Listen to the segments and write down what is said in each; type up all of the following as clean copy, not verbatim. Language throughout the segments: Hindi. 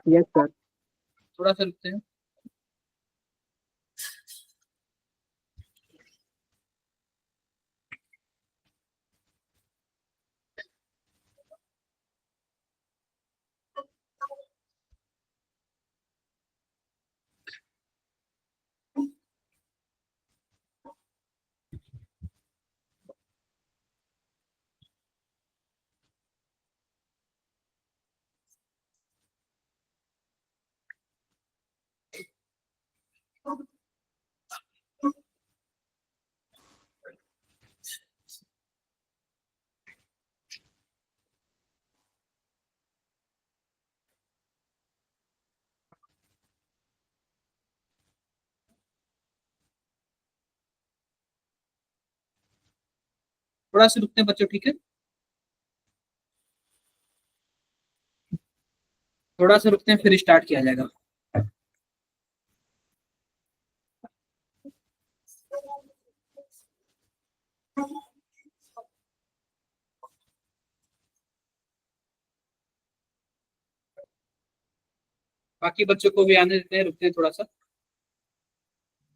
Yes sir. थोड़ा सा रुकते हैं। थोड़ा सा रुकते हैं बच्चों, ठीक है? थोड़ा सा रुकते हैं, फिर स्टार्ट किया जाएगा। बाकी बच्चों को भी आने देते हैं, रुकते हैं थोड़ा सा।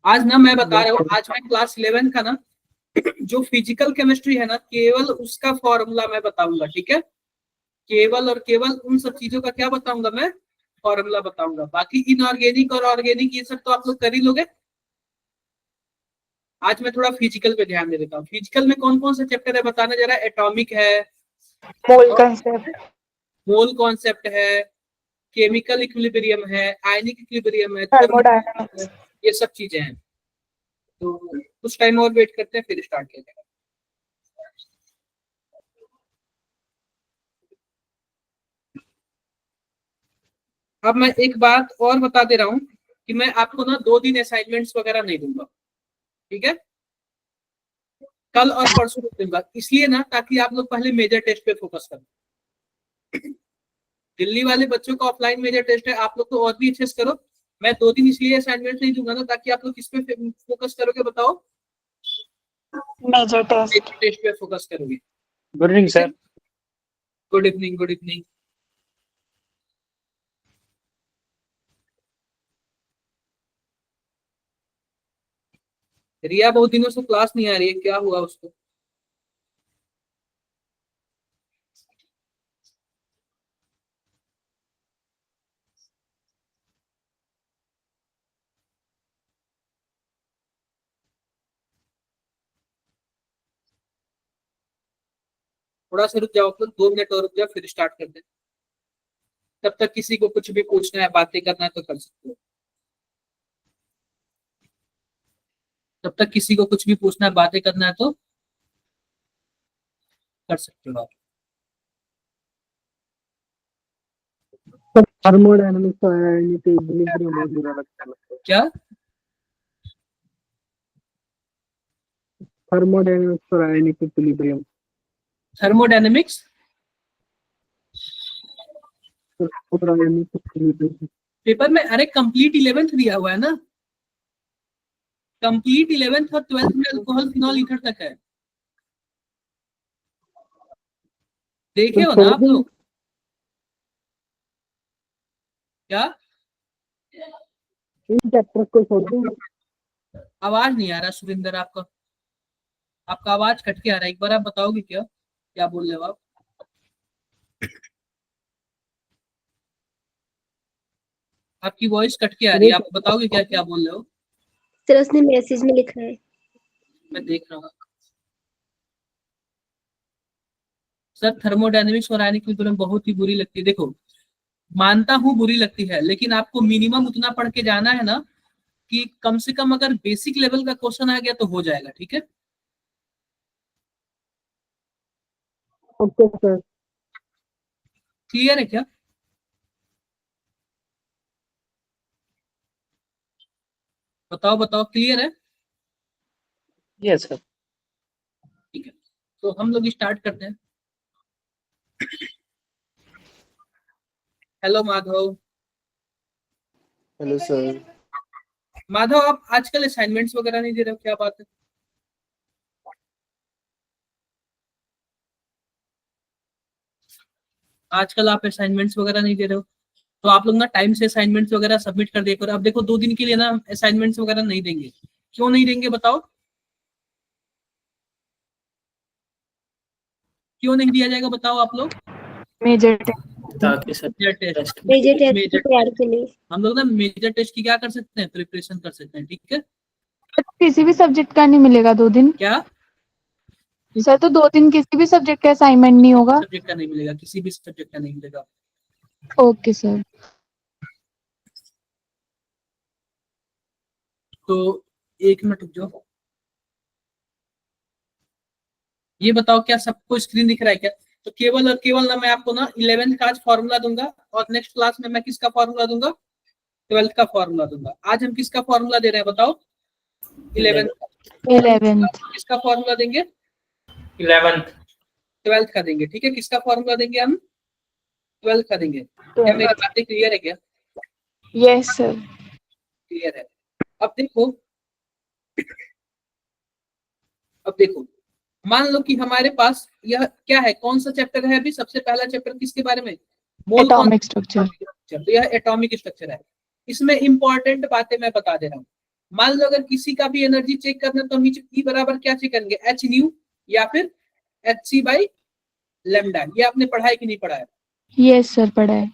आज ना मैं बता रहा हूँ, आज मैं क्लास 11 का ना जो फिजिकल केमिस्ट्री है ना, केवल उसका फॉर्मूला मैं बताऊंगा, ठीक है? केवल और केवल उन सब चीजों का क्या बताऊंगा मैं? फॉर्मूला बताऊंगा। बाकी इनऑर्गेनिक और ऑर्गेनिक ये सब तो आप लोग कर ही लोगे। आज मैं थोड़ा फिजिकल पे ध्यान दे देता हूँ। फिजिकल में कौन कौन से चैप्टर है बताना जरा। एटॉमिक है, मोल कंसेप्ट, मोल कॉन्सेप्ट है, केमिकल इक्विलिब्रियम है, आयनिक इक्विलिब्रियम है, थर्मोडायनामिक्स, ये सब चीजें हैं। तो कुछ टाइम और वेट करते हैं, फिर स्टार्ट किया जाएगा। अब मैं एक बात और बता दे रहा हूँ कि मैं आपको ना 2 दिन असाइनमेंट्स वगैरह नहीं दूंगा, ठीक है? कल और परसों दूंगा, इसलिए ना ताकि आप लोग पहले मेजर टेस्ट पे फोकस करें। दिल्ली वाले बच्चों का ऑफलाइन मेजर टेस्ट है, आप लोग तो और भी अच्छे से करो। मैं 2 दिन इसलिए असाइनमेंट नहीं दूंगा ना, ताकि आप लोग किस पे फोकस करोगे बताओ? Major test. टेस्ट पे फोकस करोगे। Good evening sir. Good evening, good evening. Riya बहुत दिनों से क्लास नहीं आ रही है, क्या हुआ उसको? थोड़ा सा रुक जाओ, 2 मिनट और रुक जाओ, फिर स्टार्ट करते हैं। तब तक किसी को कुछ भी पूछना है, बातें करना है तो कर सकते हो। तब तक किसी को कुछ भी पूछना है, बातें करना है तो कर सकते हो आप। थर्मोडायनामिक्स तो आया नहीं तो इक्विलिब्रियम बहुत बुरा लगता है। क्या? थर्मोडायनामिक्स तो आया नहीं तो इक्विलिब्रियम। थर्मोडायनेमिक्स पेपर में, अरे कंप्लीट 11th दिया हुआ है ना। कंप्लीट 11th और 12th में अल्कोहल फिनॉल ईथर तक है। देखे हो ना आप लोग? क्या? इन चैप्टर को छोड़ दूं? आवाज नहीं आ रहा सुरेंद्र आपका। आपका आवाज कट के आ रहा है, एक बार आप बताओगे क्या क्या बोल रहे हो आप? आपकी वॉइस कट के आ रही है, आप बताओगे क्या क्या बोल रहे हो? सर उसने मैसेज में लिखा है। मैं देख रहा हूँ सर। थर्मोडायनेमिक्स और आयनिक इक्विलिब्रियम बहुत ही बुरी लगती है। देखो, मानता हूँ बुरी लगती है, लेकिन आपको मिनिमम उतना पढ़ के जाना है ना कि कम से कम अगर बेसिक लेवल का क्वेश्चन आ गया तो हो जाएगा, ठीक है? Okay sir. क्लियर है क्या? बताओ बताओ, क्लियर है? Yes sir. ठीक है, तो हम लोग स्टार्ट करते हैं। Hello Madhav. Hello sir. Madhav, आप आजकल असाइनमेंट्स वगैरह नहीं दे रहे हो, क्या बात है? आजकल आप असाइनमेंट्स वगैरह नहीं दे रहे हो? तो आप लोग ना टाइम से असाइनमेंट्स वगैरह सबमिट कर दिया करो। अब देखो 2 दिन के लिए ना असाइनमेंट्स वगैरह नहीं देंगे। क्यों नहीं देंगे बताओ, क्यों नहीं दिया जाएगा बताओ आप लोग? मेजर ताकि sir major test, major test major तैयार के लिए। हम लोग ना मेजर टेस्ट की क्या कर सकते हैं, प्रिपरेशन कर सकते हैं, ठीक है। किसी भी सब्जेक्ट का नहीं मिलेगा 2 दिन क्या सर? तो 2 दिन किसी भी सब्जेक्ट का असाइनमेंट नहीं होगा? सब्जेक्ट का नहीं मिलेगा, किसी भी सब्जेक्ट का नहीं मिलेगा। Okay sir. तो 1 मिनट रुक जाओ, ये बताओ क्या सबको स्क्रीन दिख रहा है क्या? तो केवल और केवल ना मैं आपको ना 11th का आज फॉर्मूला दूंगा, और नेक्स्ट क्लास में मैं किसका फॉर्मूला दूंगा, 12th का फॉर्मूला दूंगा। आज हम किसका फॉर्मूला दे रहे हैं बताओ? 11th का। 11th किसका फॉर्मूला देंगे? 11th 12th का देंगे, ठीक है। किसका फॉर्मूला देंगे हम? 12th का देंगे। क्या मेरी बातें क्लियर है क्या? Yes sir. क्लियर है। अब देखो, अब देखो, मान लो कि हमारे पास यह क्या है, कौन सा चैप्टर है अभी? सबसे पहला चैप्टर किसके बारे में? मोल एटॉमिक स्ट्रक्चर। तो यह एटॉमिक स्ट्रक्चर है। इसमें इंपॉर्टेंट बातें मैं बता दे रहा हूँ। मान लो अगर किसी का भी एनर्जी चेक करना, तो हम ई बराबर क्या चेक करेंगे, एच न्यू या फिर एच सी बाई लेमडा। ये आपने पढ़ा है कि नहीं पढ़ा है? यस सर पढ़ा है।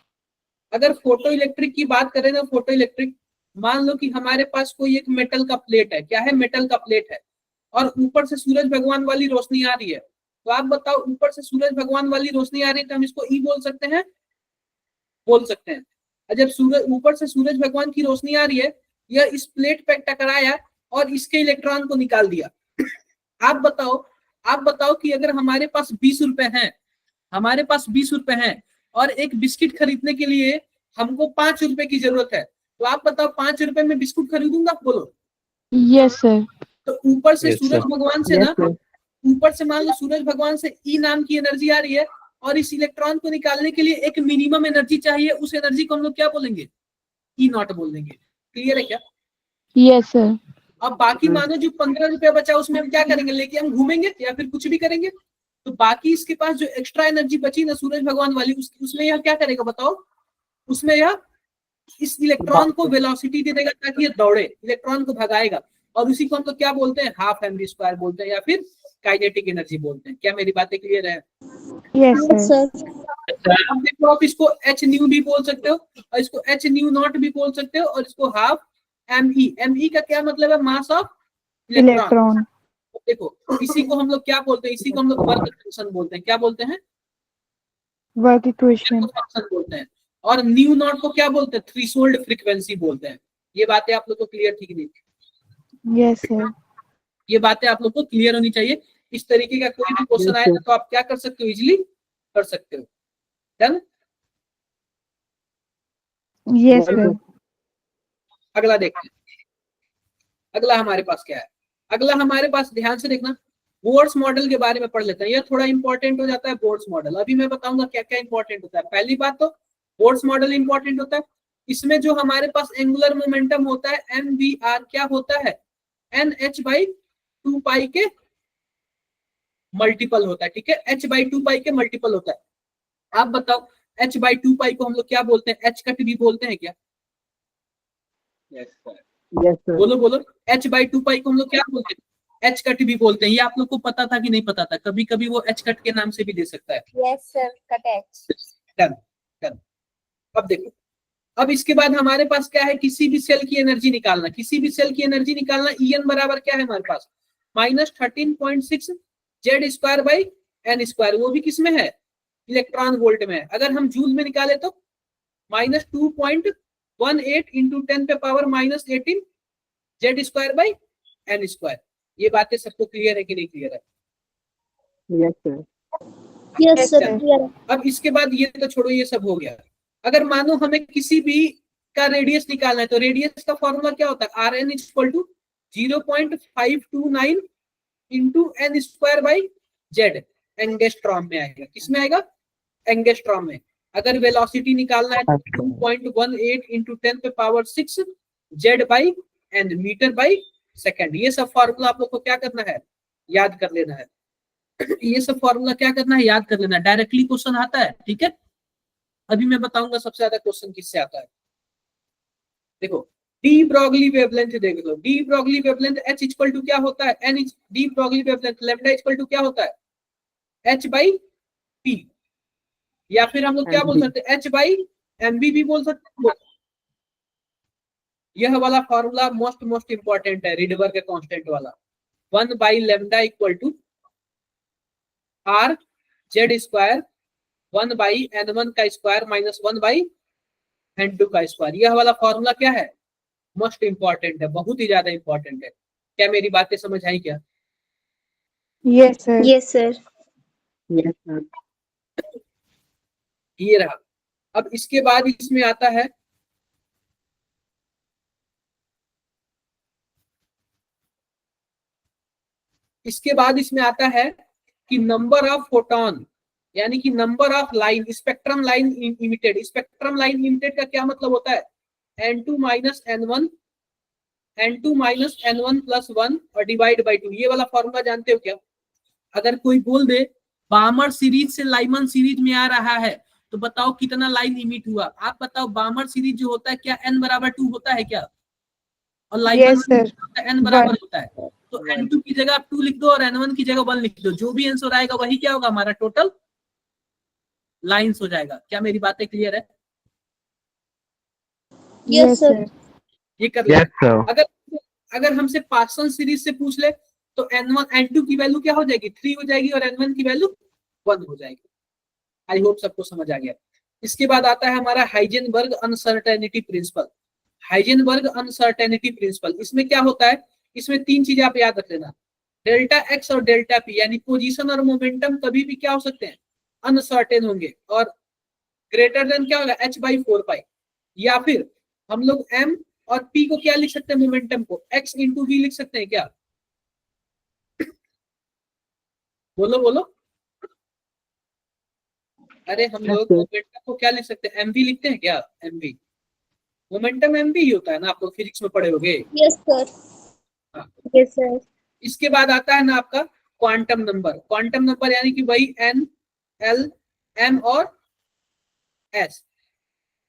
अगर फोटो इलेक्ट्रिक की बात करें ना, फोटो इलेक्ट्रिक, मान लो कि हमारे पास कोई एक मेटल का प्लेट है। क्या है? मेटल का प्लेट है, और ऊपर से सूरज भगवान वाली रोशनी आ रही है। तो आप बताओ, ऊपर से सूरज भगवान वाली रोशनी आ रही है तो हम इसको ई बोल सकते हैं? बोल सकते हैं। और जब सूरज, ऊपर से सूरज भगवान की रोशनी आ रही है, यह इस प्लेट पे टकराया और इसके इलेक्ट्रॉन को निकाल दिया। आप बताओ, आप बताओ कि अगर हमारे पास 20 रुपए हैं, हमारे पास 20 रुपए हैं, और एक बिस्किट खरीदने के लिए हमको 5 रुपए की जरूरत है, तो आप बताओ 5 रुपए में बिस्कुट खरीदूंगा? बोलो। Yes sir. तो ऊपर से Yes, सूरज sir. भगवान से ना, ऊपर से मान लो सूरज भगवान से ई नाम की एनर्जी आ रही है, और इस इलेक्ट्रॉन को निकालने के लिए एक मिनिमम एनर्जी चाहिए। उस एनर्जी को हम लोग क्या बोलेंगे? ई नॉट बोल देंगे। क्लियर है क्या? Yes sir. अब बाकी मानो जो 15 रुपया बचा, उसमें हम क्या करेंगे? लेके हम घूमेंगे या फिर कुछ भी करेंगे। तो बाकी इसके पास जो एक्स्ट्रा एनर्जी बची ना सूरज भगवान वाली, उसमें यह क्या करेगा बताओ? उसमें यह इस इलेक्ट्रॉन को वेलोसिटी दे देगा ताकि ये दौड़े, इलेक्ट्रॉन को भगाएगा। और उसी को हम लोग क्या बोलते हैं? हाफ एमवी स्क्वायर बोलते हैं, या फिर काइनेटिक एनर्जी बोलते हैं। क्या मेरी बातें क्लियर है? Yes sir. अब देखो, आप इसको एच न्यू भी बोल सकते हो, और इसको एच न्यू नॉट भी बोल सकते हो, और इसको half M E. M E का क्या मतलब है? Mass of electron. इलेक्ट्रॉन। देखो, इसी को हम लोग क्या बोलते हैं? इसी को हम लोग वर्क फंक्शन बोलते हैं। क्या बोलते हैं? Work equation. फंक्शन बोलते हैं। और न्यू नॉट को क्या बोलते हैं? थ्रेशोल्ड फ्रीक्वेंसी बोलते हैं। ये बातें आप लोग को क्लियर थी कि नहीं? Yes sir. ये बातें आप लोग को क्लियर होनी चाहिए। इस तरीके का कोई भी क्वेश्चन आए तो आप क्या कर सकते हो? इजीली कर सकते हो। डन? Yes sir. अगला देखते हैं, अगला हमारे पास क्या है। अगला हमारे पास, ध्यान से देखना, बोर्ड्स मॉडल के बारे में पढ़ लेते हैं। यह थोड़ा इंपॉर्टेंट हो जाता है बोर्ड्स मॉडल। अभी मैं बताऊंगा क्या क्या इंपॉर्टेंट होता है। पहली बात तो बोर्ड्स मॉडल इंपॉर्टेंट होता है। इसमें जो हमारे पास एंगुलर मोमेंटम होता है एम वी आर, क्या होता है? एन एच बाई 2 पाई के मल्टीपल होता है, ठीक है। एच बाई 2 पाई के मल्टीपल होता है। आप बताओ, एच बाई 2 पाई को हम लोग क्या बोलते हैं? एच कट भी बोलते हैं क्या? बोलो बोलो, एच बाई 2 पाई को हम लोग क्या बोलते हैं? एच कट भी बोलते हैं। ये आप लोग को पता था कि नहीं पता था? कभी कभी वो एच कट के नाम से भी दे सकता है। Yes sir, cut H. Done done. अब देखो, अब इसके बाद हमारे पास क्या है? किसी भी सेल की एनर्जी निकालना। किसी भी सेल की एनर्जी निकालना, En बराबर क्या है हमारे पास? -13.6 Z square by N square. वो भी किस में है? इलेक्ट्रॉन वोल्ट में है। अगर हम जूल में निकाले तो -2.18 इंटू 10 पे power -18 Z square by N square. ये बातें सबको क्लियर है कि नहीं क्लियर है? Yes sir. Yes sir, clear है। अब इसके बाद ये तो छोड़ो, ये सब हो गया। अगर मानो हमें किसी भी का रेडियस निकालना है, तो रेडियस का फॉर्मूला क्या होता है? Rn equal to 0.529 into N square by Z. Angstrom में आएगा। किसमें आएगा? एंगस्ट्रॉम में। अगर वेलोसिटी निकालना है तो 2.18 इंटू 10 पे power 6 Z by N, metre by second. ये सब फॉर्मूला आप लोग को क्या करना है? याद कर लेना है। ये सब फॉर्मूला क्या करना है? याद कर लेना है। डायरेक्टली क्वेश्चन आता है, ठीक है। अभी मैं बताऊंगा सबसे ज्यादा क्वेश्चन किससे आता है। देखो डी ब्रॉगली वेवलेंथ देख लो, de Broglie wavelength h equal to क्या होता है, n de Broglie wavelength lambda equal to क्या होता है, एच बाई पी, या फिर हम लोग क्या बोल सकते हैं, एच बाई एमबी भी बोल सकते हैं। यह वाला फॉर्मूला मोस्ट इंपॉर्टेंट है, रिडबर्ग के कांस्टेंट वाला, 1 बाई lambda equal to R Z square 1 बाई n1 का स्क्वायर माइनस 1 बाई n2 का स्क्वायर। यह वाला फॉर्मूला क्या है, मोस्ट इंपॉर्टेंट है, बहुत ही ज्यादा इंपॉर्टेंट है। क्या मेरी बातें समझ आई क्या? Yes sir. Yes, sir. Yes, sir. ये रहा। अब इसके बाद इसमें आता है कि नंबर ऑफ फोटोन, यानी कि number of line, spectrum line emitted. Spectrum line emitted का क्या मतलब होता है, n2 माइनस n1 प्लस 1 और डिवाइड बाई 2। ये वाला फॉर्मूला जानते हो क्या? अगर कोई बोल दे बामर सीरीज से लाइमन सीरीज में आ रहा है तो बताओ कितना लाइन इमिट हुआ। आप बताओ बामर सीरीज जो होता है क्या n बराबर 2 होता है क्या, और लाइमन Yes, sir. n बराबर होता है। तो n2 की जगह आप 2 लिख दो और n1 की जगह 1 लिख दो, जो भी आंसर आएगा वही क्या होगा, हमारा टोटल लाइंस हो जाएगा। क्या मेरी बातें क्लियर है? Yes, sir. ये कर लें। अगर हमसे पार्सन सीरीज से पूछ ले तो n1 n2 की वैल्यू क्या हो जाएगी, 3 हो जाएगी और n1 की वैल्यू 1 हो जाएगी। आई होप सबको समझ आ गया। इसके बाद आता है हमारा Heisenberg uncertainty principle. Heisenberg uncertainty principle, इसमें क्या होता है, इसमें 3 चीजें आप याद रख लेना, डेल्टा एक्स और डेल्टा पी, यानी पोजीशन और मोमेंटम कभी भी क्या हो सकते हैं, अनसर्टेन होंगे, और ग्रेटर देन क्या होगा, h बाई 4 पाई, या फिर हम लोग m और p को क्या लिख सकते हैं, मोमेंटम को x इंटू v लिख सकते हैं क्या? बोलो बोलो। अरे हम लोग मोमेंटम को क्या लिख सकते हैं, mv लिखते हैं क्या? mv मोमेंटम mv ही होता है ना, आप लोग फिजिक्स में पढ़े होगे। Yes, sir. Yes, sir. इसके बाद आता है ना आपका क्वांटम नंबर। क्वांटम नंबर यानी कि वही n l m और s,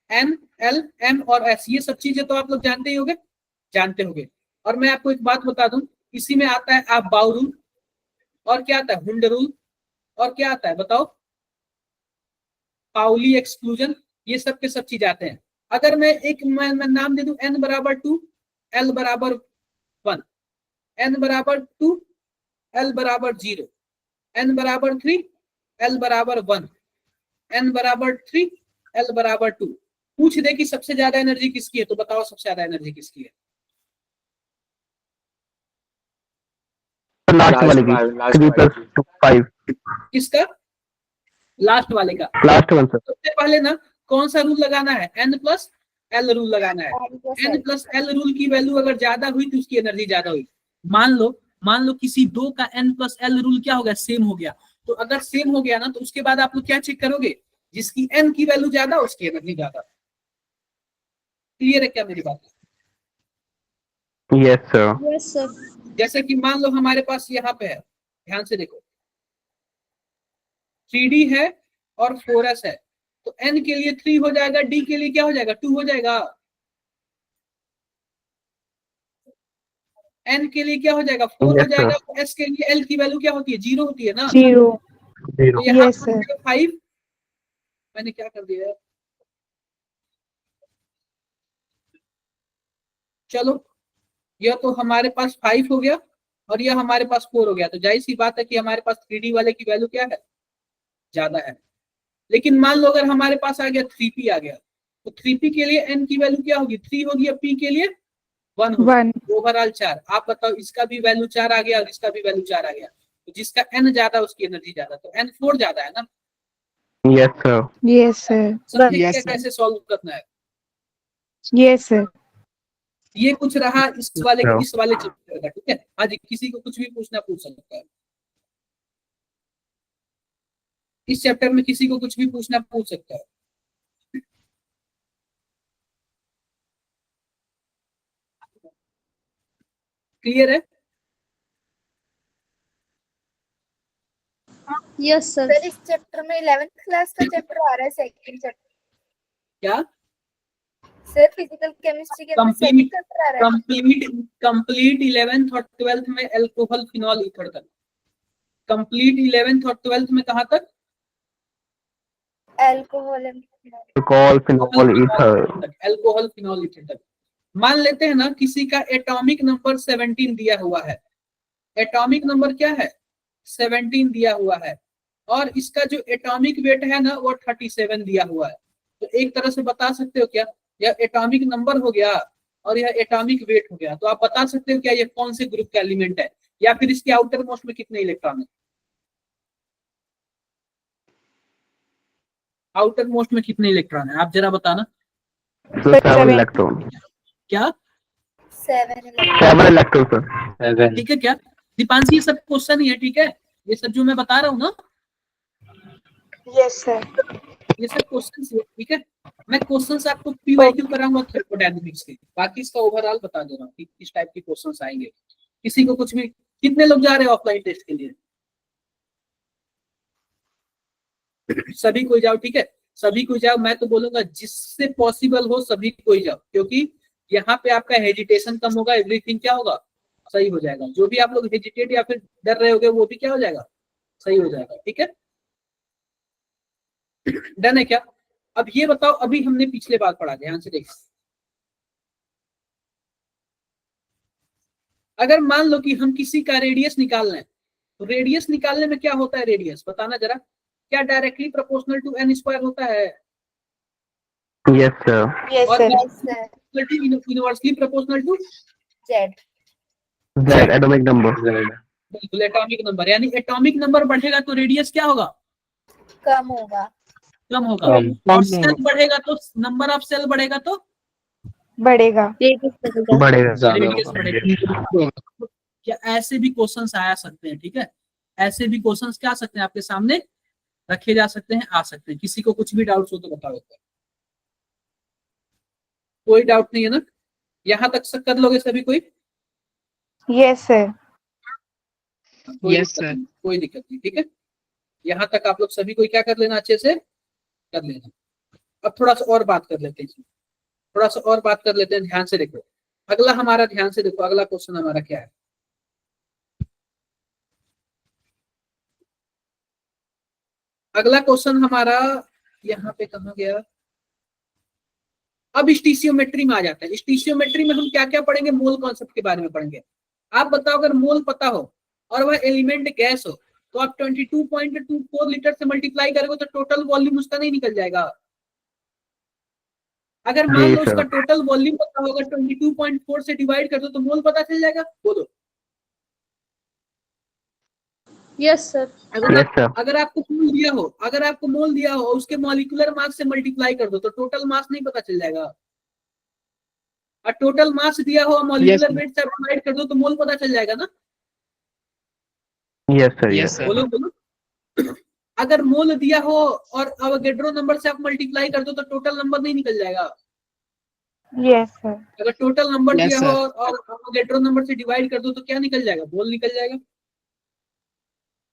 n l m और s, ये सब चीजें तो आप लोग जानते ही होंगे। और मैं आपको एक बात बता दूं, इसी में आता है आप बाउ रूल, और क्या आता है, हुंड रूल, और क्या आता है बताओ, पाउली एक्सक्लूजन। ये सब के सब चीज आते हैं। अगर मैं नाम दे दूं n बराबर 2 l बराबर 1, n बराबर 2 l बराबर 0, n बराबर 3 l बराबर 1, n बराबर 3 l बराबर 2, पूछ दे कि सबसे ज्यादा एनर्जी किसकी है, तो बताओ सबसे ज्यादा एनर्जी किसकी है? लास्ट वाले की 3 + 5। किसका? लास्ट वाले का। Last one sir. सबसे पहले ना कौन सा रूल लगाना है, n प्लस l रूल लगाना है। n प्लस l रूल की वैल्यू अगर ज्यादा हुई तो उसकी एनर्जी ज्यादा हुई। मान लो किसी दो का n प्लस l रूल क्या हो गया, सेम हो गया। तो अगर सेम हो गया ना तो उसके बाद आप लोग क्या चेक करोगे, जिसकी n की वैल्यू ज्यादा उसकी एनर्जी ज्यादा। क्लियर है क्या मेरी बात? Yes sir. Yes, sir. जैसे कि मान लो हमारे पास यहाँ पे है, ध्यान से देखो, 3d है और 4s है, तो n के लिए 3 हो जाएगा, d के लिए क्या हो जाएगा, 2 हो जाएगा, n के लिए क्या हो जाएगा, 4 हो जाएगा, s के लिए l की वैल्यू क्या होती है, 0 होती है ना। 0. तो यहाँ Yes, sir. 5, मैंने क्या कर दिया है, चलो यह तो हमारे पास 5 हो गया और यह हमारे पास 4 हो गया, तो जाहिर सी बात है कि हमारे पास 3d वाले की वैल्यू क्या है, ज्यादा है। लेकिन मान लो अगर हमारे पास आ गया 3p आ गया, तो 3p के लिए n की वैल्यू क्या होगी, 3 होगी, और p के लिए 1 होगी, ओवरऑल 4। आप बताओ इसका भी वैल्यू 4 आ गया और इसका भी वैल्यू 4 आ गया, तो जिसका n ज्यादा उसकी एनर्जी ज्यादा, तो n 4 ज्यादा है ना। Yes sir. Yes, sir. समझे Yes, क्या sir. कैसे सॉल्व करना है? Yes, sir. ये कुछ रहा इस वाले चैप्टर का, ठीक है। हाँ जी, किसी को कुछ भी पूछना पूछ सकता है, इस चैप्टर में किसी को कुछ भी पूछना पूछ सकता है। क्लियर है? Yes, sir. सर इस चैप्टर में 11th क्लास का चैप्टर आ रहा है, सेकंड चैप्टर। क्या सर फिजिकल केमिस्ट्री के अंदर कंप्लीट सेकंड चैप्टर आ रहा है। कंप्लीट 11th और 12th में अल्कोहल फिनॉल ईथर तक। कंप्लीट 11th और 12th में कहां तक? Alcohol Alcohol, phenol, ether. Alcohol phenol ether तक। मान लेते हैं ना किसी का एटॉमिक नंबर 17 दिया हुआ है। एटॉमिक नंबर क्या है? 17 दिया हुआ है, और इसका जो एटॉमिक वेट है ना वो 37 दिया हुआ है। तो एक तरह से बता सकते हो क्या, यह एटॉमिक नंबर हो गया और यह एटॉमिक वेट हो गया। तो आप बता सकते हो क्या ये कौन से ग्रुप का एलिमेंट है, या फिर इसके आउटर मोस्ट में कितने इलेक्ट्रॉन है? आउटर मोस्ट में कितने इलेक्ट्रॉन है आप जरा बताना। So 7 electron. क्या 7 7 electron, sir. ठीक है क्या दीपांशी? ये सब क्वेश्चन ही है, ठीक है, ये सब जो मैं बता रहा हूँ ना यस सर। ये सब क्वेश्चन है, ठीक है। मैं क्वेश्चंस आपको पीवाईक्यू कराऊंगा थर्मोडायनामिक्स के, बाकी इसका ओवरऑल बता दे रहा हूँ कि किस टाइप के क्वेश्चंस आएंगे। किसी को कुछ भी, कितने लोग जा रहे हैं ऑफलाइन टेस्ट के लिए? सभी कोई जाओ, ठीक है, सभी कोई जाओ। मैं तो बोलूंगा जिससे पॉसिबल हो सभी कोई जाओ, क्योंकि यहाँ पे आपका हेजिटेशन कम होगा, एवरीथिंग क्या होगा, सही हो जाएगा। जो भी आप लोग हेजिटेट या फिर डर रहे होगे वो भी क्या हो जाएगा, सही हो जाएगा, ठीक है। डन है क्या? अब ये बताओ, अभी हमने पिछले बार पढ़ा, ध्यान से देखो। अगर मान लो कि हम किसी का रेडियस निकाल लें, तो रेडियस निकालने में क्या होता है? रेडियस बताना जरा, क्या directly proportional to n square होता है? Yes, sir. यस और sir. Universally proportional to Z Z atomic number. बिल्कुल एटॉमिक नंबर। यानी एटॉमिक नंबर बढ़ेगा तो रेडियस क्या होगा, कम होगा। कम होगा। और सेल बढ़ेगा तो नंबर ऑफ सेल बढ़ेगा तो बढ़ेगा। बढ़ेगा. रेडियस बढ़ेगा। क्या ऐसे भी क्वेश्चंस आया सकते हैं, ठीक है, ऐसे भी क्वेश्चंस क्या आ सकते हैं आपके सामने रखे जा सकते हैं, आ सकते हैं। किसी को कुछ भी डाउट हो तो बताओ। कोई डाउट नहीं है ना? यहाँ तक कर लोगे सभी कोई? Yes sir. यस सर, कोई दिक्कत नहीं, ठीक है। यहाँ तक आप लोग सभी कोई क्या कर लेना, अच्छे से कर लेना। अब थोड़ा सा और बात कर लेते हैं, थोड़ा सा और बात कर लेते हैं। ध्यान से देखो अगला हमारा, ध्यान से देखो अगला क्वेश्चन हमारा क्या है। अगला क्वेश्चन हमारा यहाँ पे कहाँ गया? अब स्टीशियोमेट्री में आ जाता है। स्टीशियोमेट्री में हम क्या क्या पढ़ेंगे? मोल कॉन्सेप्ट के बारे में पढ़ेंगे। आप बताओ, अगर मोल पता हो और वह एलिमेंट गैस हो तो आप 22.24 लीटर से मल्टीप्लाई करोगे तो टोटल वॉल्यूम उसका नहीं निकल जाएगा? अगर मान लो उसका टोटल वॉल्यूम पता होगा, 22.4 से डिवाइड कर दो तो मोल पता चल जाएगा। बोलो। Yes sir. अगर आपको मोल दिया हो, अगर आपको मोल दिया हो उसके मॉलिक्यूलर मास से मल्टीप्लाई कर दो तो टोटल मास नहीं पता चल जाएगा? और टोटल मास दिया हो मॉलिक्यूलर वेट से डिवाइड कर दो तो मोल पता चल जाएगा ना? Yes, sir. Yes, sir. बोलो बोलो। अगर मोल दिया हो और अवोगाड्रो नंबर से आप मल्टीप्लाई कर दो तो टोटल नंबर नहीं निकल जाएगा? Yes sir. अगर टोटल नंबर दिया हो और अवोगाड्रो नंबर से डिवाइड कर दो तो क्या निकल जाएगा? मोल निकल जाएगा।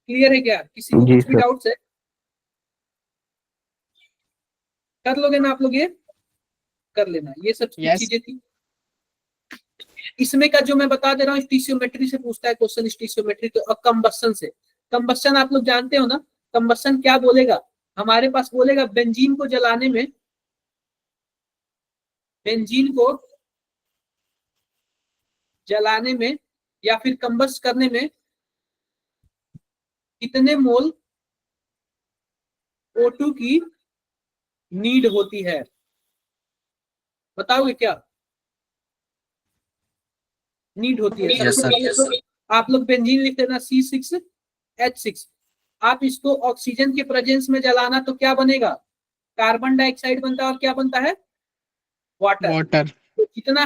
क्लियर है क्या? किसी को कुछ भी डाउट्स है? कर लोगे ना आप लोग? ये कर लेना। ये सब चीजें थी। इसमें का जो मैं बता दे रहा हूँ, स्टीशियोमेट्री से पूछता है क्वेश्चन। स्टीशियोमेट्री तो कंबस्शन से, कंबस्शन आप लोग जानते हो ना? कंबस्शन क्या बोलेगा हमारे पास? बोलेगा बेंजीन को जलाने में, बेंजीन को जलाने में या फिर कंबस्ट करने में कितने मोल O2 की नीड होती है? बताओगे क्या नीड होती है? Yes, sir. Yes, sir. आप लोग बेंजीन लिख देना C6H6। आप इसको ऑक्सीजन के प्रेजेंस में जलाना तो क्या बनेगा? कार्बन डाइऑक्साइड बनता है। और क्या बनता है? वाटर। तो जितना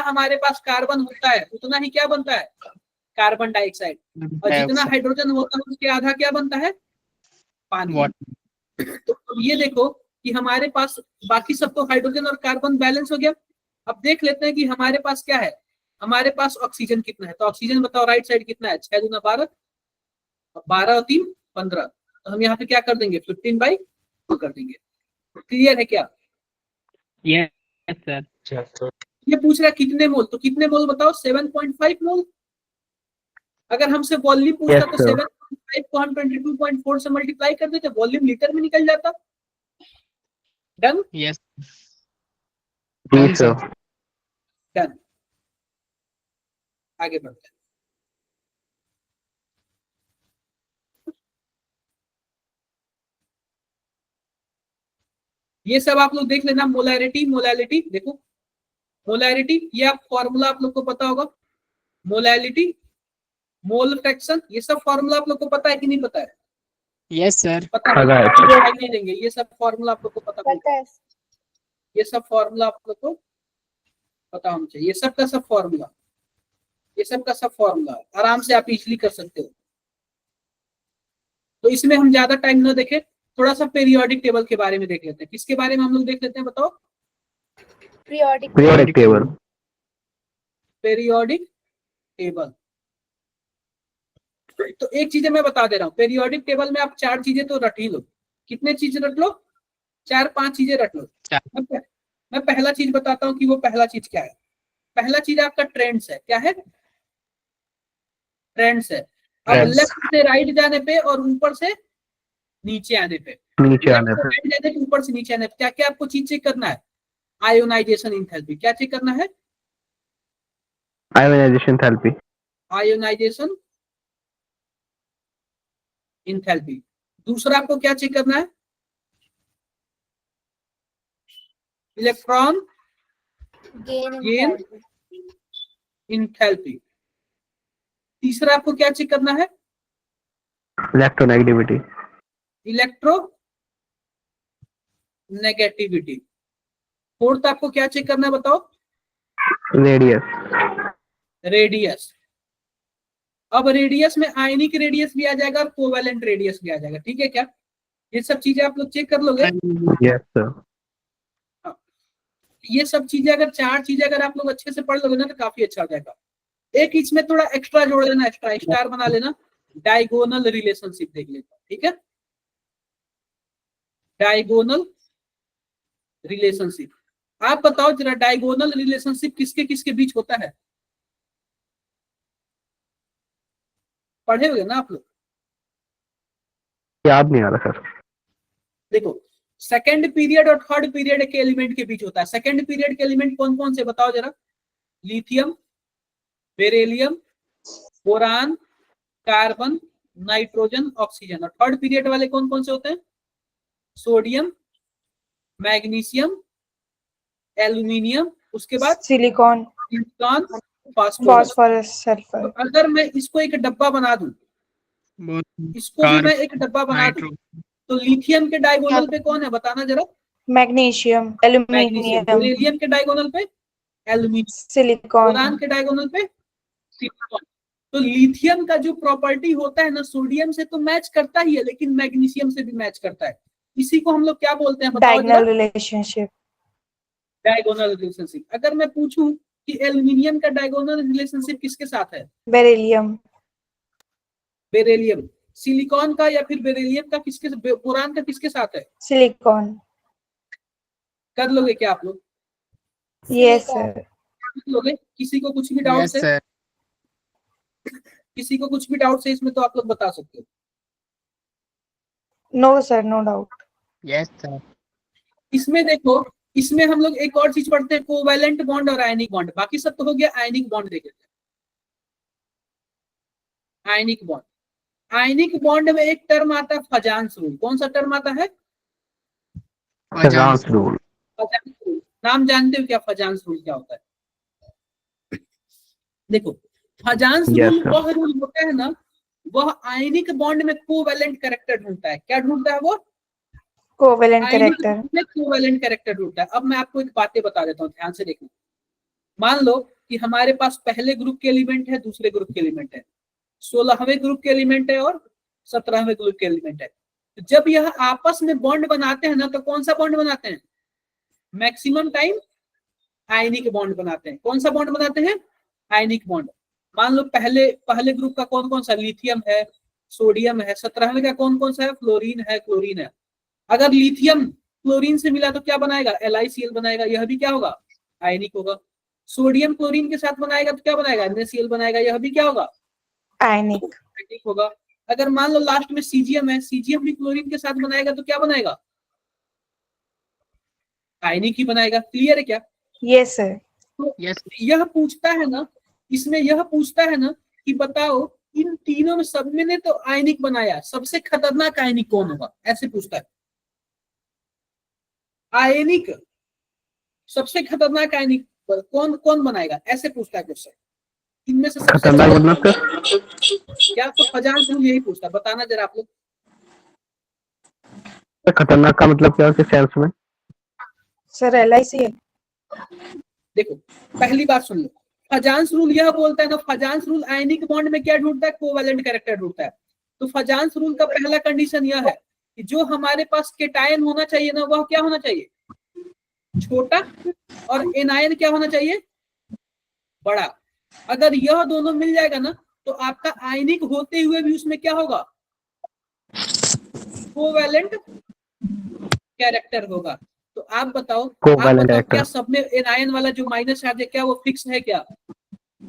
हमारे पास कार्बन होता है उतना ही क्या बनता है? Carbon dioxide. और जितना हाइड्रोजन होता है उसके आधा क्या बनता है? पानी। तो अब ये देखो कि हमारे पास बाकी सब तो हाइड्रोजन और कार्बन बैलेंस हो गया। अब देख लेते हैं कि हमारे पास क्या है। हमारे पास ऑक्सीजन कितना है? तो ऑक्सीजन बताओ राइट साइड कितना है? 6 दूना 12, 12 और 3 15। तो हम यहाँ पे क्या कर देंगे? 15/2 कर देंगे। क्लियर है क्या? Yes sir. ये पूछ रहा है कितने मोल, तो कितने मोल बताओ? 7.5 मोल। अगर हमसे वॉल्यूम पूछता Yes, तो sir. 7.5 को हम 22.4 से मल्टीप्लाई कर देते, वॉल्यूम लीटर में निकल जाता। डन यस जी Done, सर। sir. डन। आगे बढ़ते हैं। ये सब आप लोग देख लेना। मोलैरिटी, मोलैलिटी देखो, मोलैरिटी ये आप फॉर्मूला आप लोग को पता होगा। मोलैलिटी, मोल फ्रैक्शन, ये सब फॉर्मूला आप लोग को पता है कि नहीं पता है? Yes sir. पता पता है। है नहीं देंगे, ये सब फॉर्मूला आप लोग को पता होगा। पता है। ये सब फॉर्मूला आप लोग को पता होना चाहिए। ये सब का सब फॉर्मूला, ये सब का सब फॉर्मूला आराम से आप इजीली कर सकते हो। तो इसमें हम ज्यादा टाइम ना देखें, थोड़ा सा पीरियोडिक टेबल के बारे में देख लेते हैं। किसके बारे में हम लोग देख लेते हैं बताओ? Periodic. Periodic table. Periodic table. तो एक चीजें मैं बता दे रहा हूँ, पीरियोडिक टेबल में आप 4 चीजें तो रट ही लो। कितने चीज रट लो? 4-5 चीजें रट लो। मैं पहला चीज बताता हूँ कि वो पहला चीज क्या है। पहला चीज आपका ट्रेंड्स है। क्या है? ट्रेंड्स है। अब Trends. लेफ्ट से राइट जाने पे और ऊपर से नीचे आने पे, नीचे आने लेफ्ट से पे राइट जाने पे, ऊपर से नीचे आने पे क्या क्या आपको चीज चेक करना है? Ionisation, enthalpy. क्या चेक करना है? Ionization enthalpy. Ionization, enthalpy. दूसरा आपको क्या चेक करना है? Electron Gain. Gain. enthalpy. Enthalpy. तीसरा आपको क्या चेक करना है? इलेक्ट्रोनेगेटिविटी। Electro negativity. फोर्थ आपको क्या चेक करना है बताओ? रेडियस। रेडियस। अब रेडियस में आयनिक रेडियस भी आ जाएगा और कोवेलेंट रेडियस भी आ जाएगा। ठीक है क्या? ये सब चीजें आप लोग चेक कर लोगे। Yes sir. ये सब चीजें अगर 4 चीजें अगर आप लोग अच्छे से पढ़ लोगे ना तो काफी अच्छा हो जाएगा। एक इसमें थोड़ा एक्स्ट्रा जोड़ लेना, एक्स्ट्रा स्टार बना लेना, डायगोनल रिलेशनशिप देख लेना। ठीक है? Diagonal relationship. आप बताओ जरा, डायगोनल रिलेशनशिप किसके किसके बीच होता है? पढ़े हुए ना आप लोग? याद नहीं आ रहा सर। देखो, सेकंड पीरियड और थर्ड पीरियड के एलिमेंट के बीच होता है। सेकंड पीरियड के एलिमेंट कौन कौन से बताओ जरा? Lithium, beryllium, boron, carbon, nitrogen, oxygen. और थर्ड पीरियड वाले कौन कौन से होते हैं? सोडियम, मैग्नीशियम, एल्यूमिनियम, उसके बाद silicon, silicon, phosphorus. Phosphorus, sulphur. तो अगर मैं इसको एक डब्बा बना दूं, इसको भी मैं एक डब्बा बना दूं, तो लिथियम के डायगोनल पे कौन है बताना जरा? Magnesium, magnesium. एल्यूमिनियम, बेरिलियम के डायगोनल पे एल्यूमिनियम, सिलिकॉन। बोरान के डायगोनल पे सिलिकॉन। तो लिथियम का जो प्रॉपर्टी होता है ना, सोडियम से तो मैच करता ही है, लेकिन मैग्नीशियम से भी मैच करता है। इसी को हम लोग क्या बोलते हैं बताओ जरा? Diagonal relationship. Diagonal relationship. अगर मैं पूछूं कि एल्यूमिनियम का डायगोनल रिलेशनशिप किसके साथ है? Beryllium, beryllium. सिलिकॉन का या फिर बेरिलियम का किसके, बोरान का किसके साथ है? सिलिकॉन। कर लोगे क्या आप लोग? Yes Silicon. सर। कर लोगे? किसी को कुछ भी डाउट यस है? सर। किसी को कुछ भी डाउट है इसमें तो आप लोग बता सकते हो। No sir, no doubt. Yes sir. इसमें देखो, इसमें हम लोग एक और चीज पढ़ते हैं, कोवैलेंट बॉन्ड और आयनिक बॉन्ड। बाकी सब तो हो गया, आयनिक बॉन्ड देख लेते हैं। आयनिक बॉन्ड, आयनिक बॉन्ड में एक टर्म आता है फजांस रूल। कौन सा टर्म आता है? Fajans rule. Fajans rule. नाम जानते हो क्या फजांस रूल क्या होता है? देखो, फजांस Yes, रूल sir. वह रूल होता है ना, वह आयनिक बॉन्ड में कोवैलेंट कैरेक्टर ढूंढता है। क्या ढूंढता है वो? कोवेलेंट आयनिक कैरेक्टर। बॉन्ड में कोवैलेंट कैरेक्टर ढूंढता है। अब मैं आपको एक बातें बता देता हूँ, ध्यान से देखना। मान लो कि हमारे पास पहले ग्रुप के एलिमेंट है, दूसरे ग्रुप के एलिमेंट है, 16वें ग्रुप के एलिमेंट है और 17वें ग्रुप के एलिमेंट है। तो जब यह आपस में बॉन्ड बनाते हैं ना, तो कौन सा बॉन्ड बनाते हैं? मैक्सिमम टाइम आयनिक बॉन्ड बनाते हैं। कौन सा बॉन्ड बनाते हैं? Ionic bond. मान लो पहले ग्रुप का कौन कौन सा? लिथियम है, सोडियम है। 17वें का कौन कौन सा है? फ्लोरीन है, क्लोरीन है। अगर लिथियम क्लोरीन से मिला तो क्या बनाएगा, LiCl बनाएगा, यह भी क्या होगा, आयनिक होगा। सोडियम क्लोरीन के साथ बनाएगा तो क्या बनाएगा, NaCl बनाएगा, यह भी क्या होगा, आयनिक। आयनिक होगा। अगर मान लो लास्ट में सीजियम है, सीजियम भी क्लोरीन के साथ बनाएगा तो क्या बनाएगा, आयनिक ही बनाएगा। क्लियर है क्या? Yes sir. तो Yes. यह पूछता है ना, इसमें यह पूछता है ना कि बताओ इन तीनों में सब में ने तो आयनिक बनाया, सबसे खतरनाक आयनिक कौन होगा, ऐसे पूछता है। आयनिक सबसे खतरनाक आयनिक कौन कौन बनाएगा, ऐसे पूछता है क्वेश्चन। इनमें से सबसे खतरनाक मतलब सर? क्या तो फजांस रूल यही पूछता है, बताना जरा आप लोग। खतरनाक का मतलब क्या है किस सेंस में? Sir LiCl। देखो पहली बात सुन लो, फजांस रूल यह बोलता है ना, फजांस रूल आयनिक बॉन्ड में क्या ढूंढता है, कोवैलेंट कैरेक्टर ढूंढता है। तो फजांस रूल का पहला कंडीशन यह है कि जो हमारे पास केटायन होना चाहिए ना, वह क्या होना चाहिए, छोटा, और एनायन क्या होना चाहिए, बड़ा। अगर यह दोनों मिल जाएगा ना तो आपका आयनिक होते हुए भी उसमें क्या होगा, कोवैलेंट कैरेक्टर होगा। तो आप बताओ कोवैलेंट क्या कैरेक्टर। सब में एनायन वाला जो माइनस चार्ज है क्या वो फिक्स है, क्या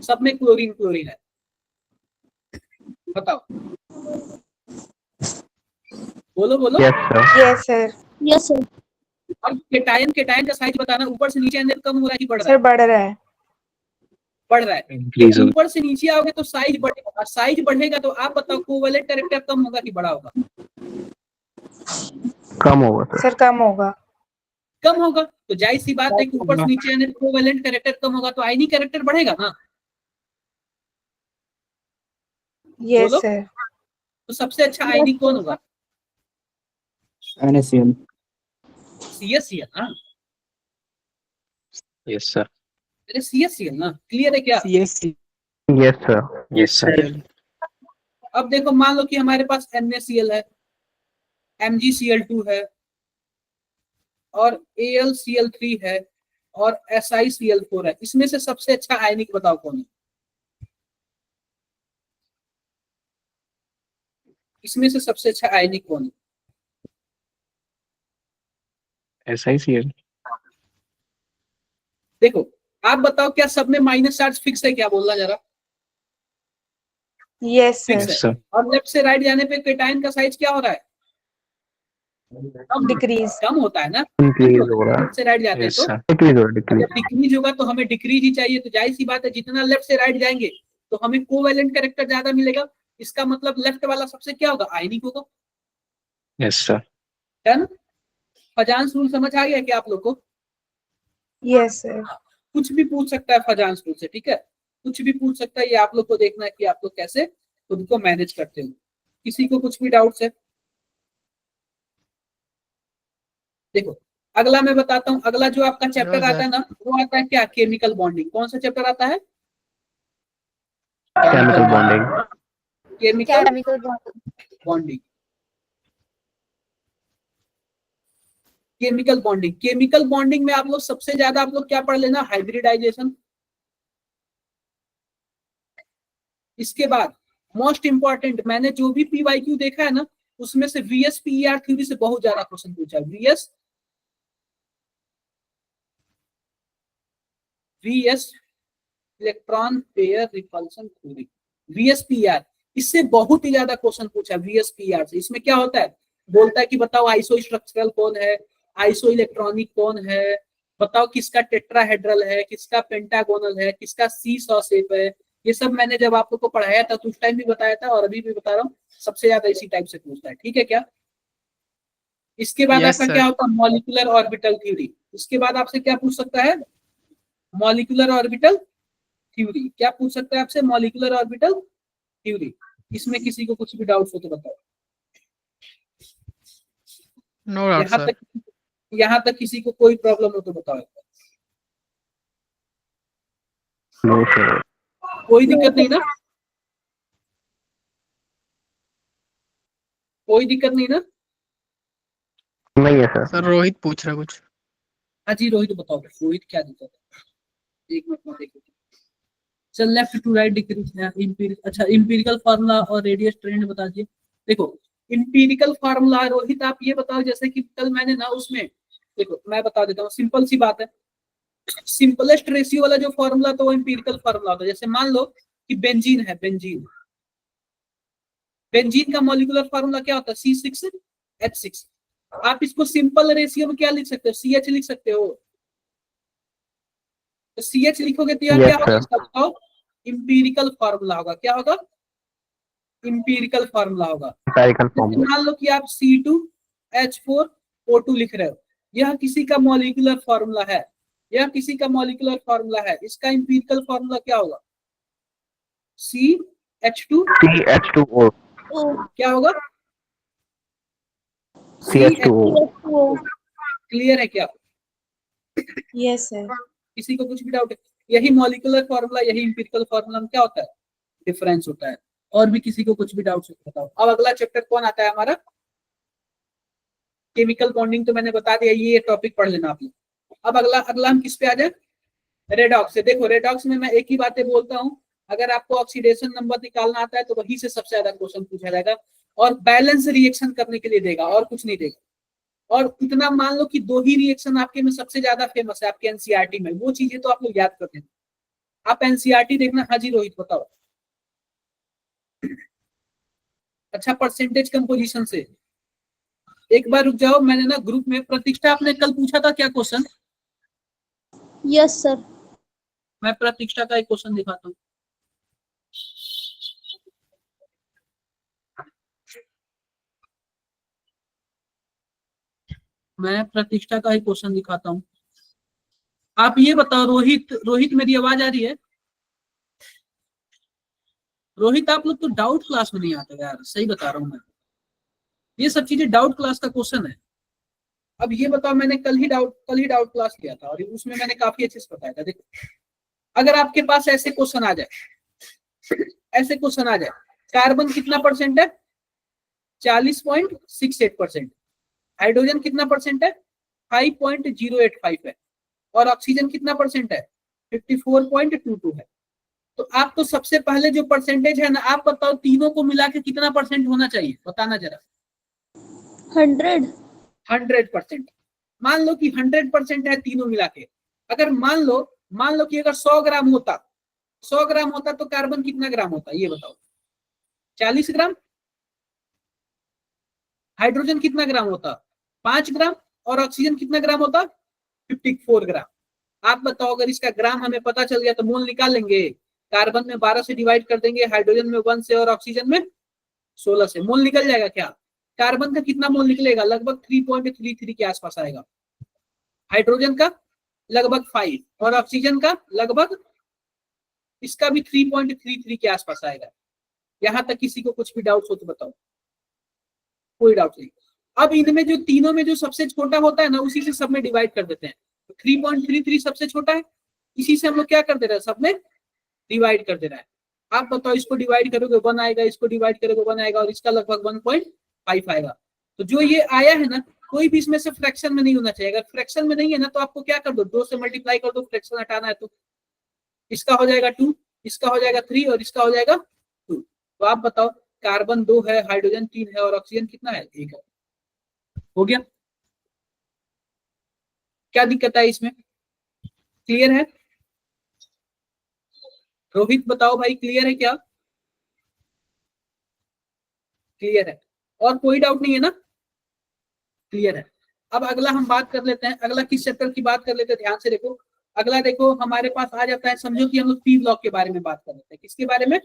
सब में क्लोरीन क्लोरीन है, बताओ, बोलो बोलो। Yes sir. Yes sir. Yes sir. और केटायन केटायन का साइज बताना, ऊपर से नीचे आने पर कम हो रहा है कि बढ़ रहा सर है, बढ़ रहा है। बढ़ रहा है। इंक्रीज तो ऊपर से नीचे आओगे तो साइज बढ़ेगा, और साइज बढ़ेगा तो आप बताओ कोवैलेंट कैरेक्टर कम होगा कि बड़ा होगा, कम होगा सर। सर कम होगा। कम होगा। तो जाहिर सी बात है कि ऊपर से नीचे आने पर कोवैलेंट कैरेक्टर कम होगा तो आयनिक कैरेक्टर बढ़ेगा ना, यस बोलो। सर। तो सबसे अच्छा आयनिक कौन होगा, NaCl। CaCl ना, यस सर। अरे CaCl ना, क्लियर है क्या? CSC. Yes sir. Yes sir. अब देखो मान लो कि हमारे पास NaCl है, MgCl2 है, और AlCl3 है, और SiCl4 है। इसमें से सबसे अच्छा आयनिक बताओ कौन है, इसमें से सबसे अच्छा आयनिक कौन है, SiCl। देखो आप बताओ क्या सब में माइनस चार्ज फिक्स है, क्या बोलना जरा, यस फिक्स सर। है। और लेफ्ट से राइट जाने पे केटायन का साइज क्या हो रहा है, डिक्रीज। कम होता है ना, इंक्रीज हो रहा लेफ्ट से राइट जाते हैं तो। है। डिक्रीज हो रहा है। अगर डिक्रीज। डिक्रीज होगा तो हमें डिक्रीज ही चाहिए, तो जाहिर सी बात है जितना लेफ्ट से राइट जाएंगे तो हमें कोवैलेंट कैरेक्टर ज्यादा मिलेगा। इसका मतलब लेफ्ट वाला सबसे क्या होगा, आयनिक होगा, यस सर। है ना। फजांस रूल समझ आ गया क्या आप लोग को? Yes sir. कुछ भी पूछ सकता है फजांस रूल से, ठीक है, कुछ भी पूछ सकता है। ये आप लोग को देखना है कि आप लोग कैसे खुद को मैनेज करते हो। किसी को कुछ भी डाउट है, देखो अगला मैं बताता हूँ। अगला जो आपका चैप्टर आता है ना, वो आता है क्या, केमिकल बॉन्डिंग। कौन सा चैप्टर आता है, chemical bonding. Chemical chemical bonding. Bonding. Chemical bonding, chemical bonding में आप लोग सबसे ज्यादा आप लोग क्या पढ़ लेना, हाइब्रिडाइजेशन। इसके बाद मोस्ट इंपॉर्टेंट, मैंने जो भी PYQ देखा है ना, उसमें से VSPER थ्योरी से बहुत ज्यादा क्वेश्चन पूछा है। VS electron pair repulsion theory, VSPER, इससे बहुत ही ज्यादा क्वेश्चन पूछा है VSPER से। इसमें क्या होता है, बोलता है कि बताओ आइसो स्ट्रक्चरल कौन है, आइसो इलेक्ट्रॉनिक कौन है, बताओ किसका टेट्राहेड्रल है, किसका पेंटागोनल है, किसका सीसॉ शेप है। ये सब मैंने जब आप लोग को पढ़ाया था तो उस टाइम भी बताया था, और अभी भी बता रहा हूँ, सबसे ज्यादा इसी टाइप से पूछता है, ठीक है क्या। इसके बाद Yes, आपका sir. क्या होता है, मॉलिक्यूलर ऑर्बिटल थ्योरी। इसके बाद आपसे क्या पूछ सकता है, मॉलिक्यूलर ऑर्बिटल थ्योरी। क्या पूछ सकता है आपसे, मॉलिक्यूलर ऑर्बिटल थ्योरी। इसमें किसी को कुछ भी डाउट हो तो बताओ। No doubt, यहाँ sir. तक यहाँ तक किसी को कोई प्रॉब्लम हो तो बताओ। No sir. कोई दिक्कत नहीं ना, कोई दिक्कत नहीं ना। नहीं है सर। सर रोहित पूछ रहा कुछ. हाँ जी रोहित बताओ, रोहित क्या दिक्कत है, एक मिनट में देखो। चल लेफ्ट टू राइट डिक्रीज, अच्छा इंपीरिकल फार्मूला और रेडियस ट्रेंड बता दिए। देखो इंपीरिकल फार्मूला रोहित आप ये बताओ, जैसे कि कल मैंने ना उसमें, देखो मैं बता देता हूँ, सिंपल सी बात है, सिंपलेस्ट रेशियो वाला जो फॉर्मूला तो वो इंपीरिकल फार्मूला होता है। जैसे मान लो कि बेंजीन है, बेंजीन का मॉलिक्यूलर फार्मूला क्या होता है, C6H6। आप इसको सिंपल रेशियो में क्या लिख सकते हो, CH लिख सकते हो। तो CH लिखोगे तो यार Yes, क्या होगा, sir. इसका बताओ, इंपीरिकल फार्मूला होगा। क्या होगा, इंपीरिकल फार्मूला होगा। Empirical formula. मान लो कि आप C2H4O2 लिख रहे हो, यह किसी का मॉलिक्यूलर फार्मूला है, यह किसी का मॉलिक्यूलर फार्मूला है, इसका इंपीरिकल फार्मूला क्या होगा, CH2 CH2O. क्या होगा, CH2O. क्लियर है क्या, यस सर। किसी को कुछ भी डाउट है? यही मॉलिक्यूलर फार्मूला, यही इंपीरिकल फार्मूला में क्या होता है, डिफरेंस होता है। और भी किसी को कुछ भी डाउट बताओ। अब अगला चैप्टर कौन आता है हमारा, केमिकल बॉन्डिंग, तो मैंने बता दिया, ये टॉपिक पढ़ लेना आप लोग। अब अगला हम किस पे आ जाए, रेडॉक्स से। देखो रेडॉक्स में मैं एक ही बातें बोलता हूँ, अगर आपको ऑक्सीडेशन नंबर निकालना आता है तो वहीं से सबसे ज्यादा क्वेश्चन पूछा जाएगा, और बैलेंस रिएक्शन करने के लिए देगा, और कुछ नहीं देगा। और इतना मान लो कि 2 ही रिएक्शन आपके में सबसे ज्यादा फेमस है आपके एनसीईआरटी में, वो चीजें तो आप लोग याद करते हैं। आप एनसीईआरटी देखना। हाँ जी रोहित बताओ। अच्छा, परसेंटेज कंपोजिशन से एक बार रुक जाओ, मैंने ना ग्रुप में, प्रतिष्ठा आपने कल पूछा था क्या क्वेश्चन, यस सर। मैं प्रतिष्ठा का एक क्वेश्चन दिखाता हूँ। मैं प्रतिष्ठा का एक क्वेश्चन दिखाता हूँ। आप ये बताओ रोहित मेरी आवाज आ रही है? रोहित आप लोग तो डाउट क्लास में नहीं आते यार, सही बता रहा हूँ मैं, ये सब चीजें डाउट क्लास का क्वेश्चन है। अब ये बताओ, मैंने कल ही डाउट क्लास किया था और उसमें मैंने काफी अच्छे से बताया था। देखो अगर आपके पास ऐसे क्वेश्चन आ जाए, कार्बन कितना परसेंट है, 40.68%, हाइड्रोजन कितना परसेंट है, 5.085 है, और ऑक्सीजन कितना परसेंट है, 54.22 है। तो आप तो सबसे पहले जो परसेंटेज है ना, आप बताओ तीनों को मिला के कितना परसेंट होना चाहिए, बताना जरा। 100%। मान लो कि 100% है तीनों मिला के। अगर मान लो कि अगर 100 ग्राम होता तो कार्बन कितना ग्राम होता, ये बताओ, 40 ग्राम। हाइड्रोजन कितना ग्राम होता, 5 ग्राम, और ऑक्सीजन कितना ग्राम होता, 54 ग्राम। आप बताओ, अगर इसका ग्राम हमें पता चल गया तो मोल निकाल लेंगे। कार्बन में 12 से डिवाइड कर देंगे, हाइड्रोजन में 1 से, और ऑक्सीजन में 16 से, मोल निकल जाएगा क्या? कार्बन का कितना मोल निकलेगा, लगभग 3.33 के आसपास आएगा, हाइड्रोजन का लगभग 5, और ऑक्सीजन का लगभग, इसका भी 3.33 के आसपास आएगा। यहां तक किसी को कुछ भी डाउट हो तो बताओ। कोई डाउट नहीं। अब इनमें जो तीनों में जो सबसे छोटा होता है ना, उसी से सब में डिवाइड कर देते हैं। 3.33 सबसे छोटा है, इसी से हम लोग क्या कर दे रहे हैं, सब में डिवाइड कर दे रहा है। आप बताओ, इसको डिवाइड करोगे 1 आएगा, इसको डिवाइड करोगे 1 आएगा, और इसका लगभग 1.5 आएगा। तो जो ये आया है ना, कोई भी इसमें से फ्रैक्शन में नहीं होना चाहिए। अगर फ्रैक्शन में नहीं है ना, तो आपको क्या कर दो, 2 से मल्टीप्लाई कर दो, फ्रैक्शन हटाना है तो इसका हो जाएगा 2, इसका हो जाएगा 3, और इसका हो जाएगा 2। तो आप बताओ, कार्बन 2 है, हाइड्रोजन 3 है, और ऑक्सीजन कितना है, 1 है। हो गया? क्या दिक्कत है इसमें? क्लियर है? रोहित बताओ भाई, क्लियर है क्या? क्लियर है, और कोई डाउट नहीं है ना? क्लियर है। अब अगला हम बात कर लेते हैं, अगला किस चैप्टर की बात कर लेते हैं, ध्यान से देखो। अगला देखो हमारे पास आ जाता है, समझो कि हम लोग पी ब्लॉक के बारे में बात कर लेते हैं। किसके बारे में?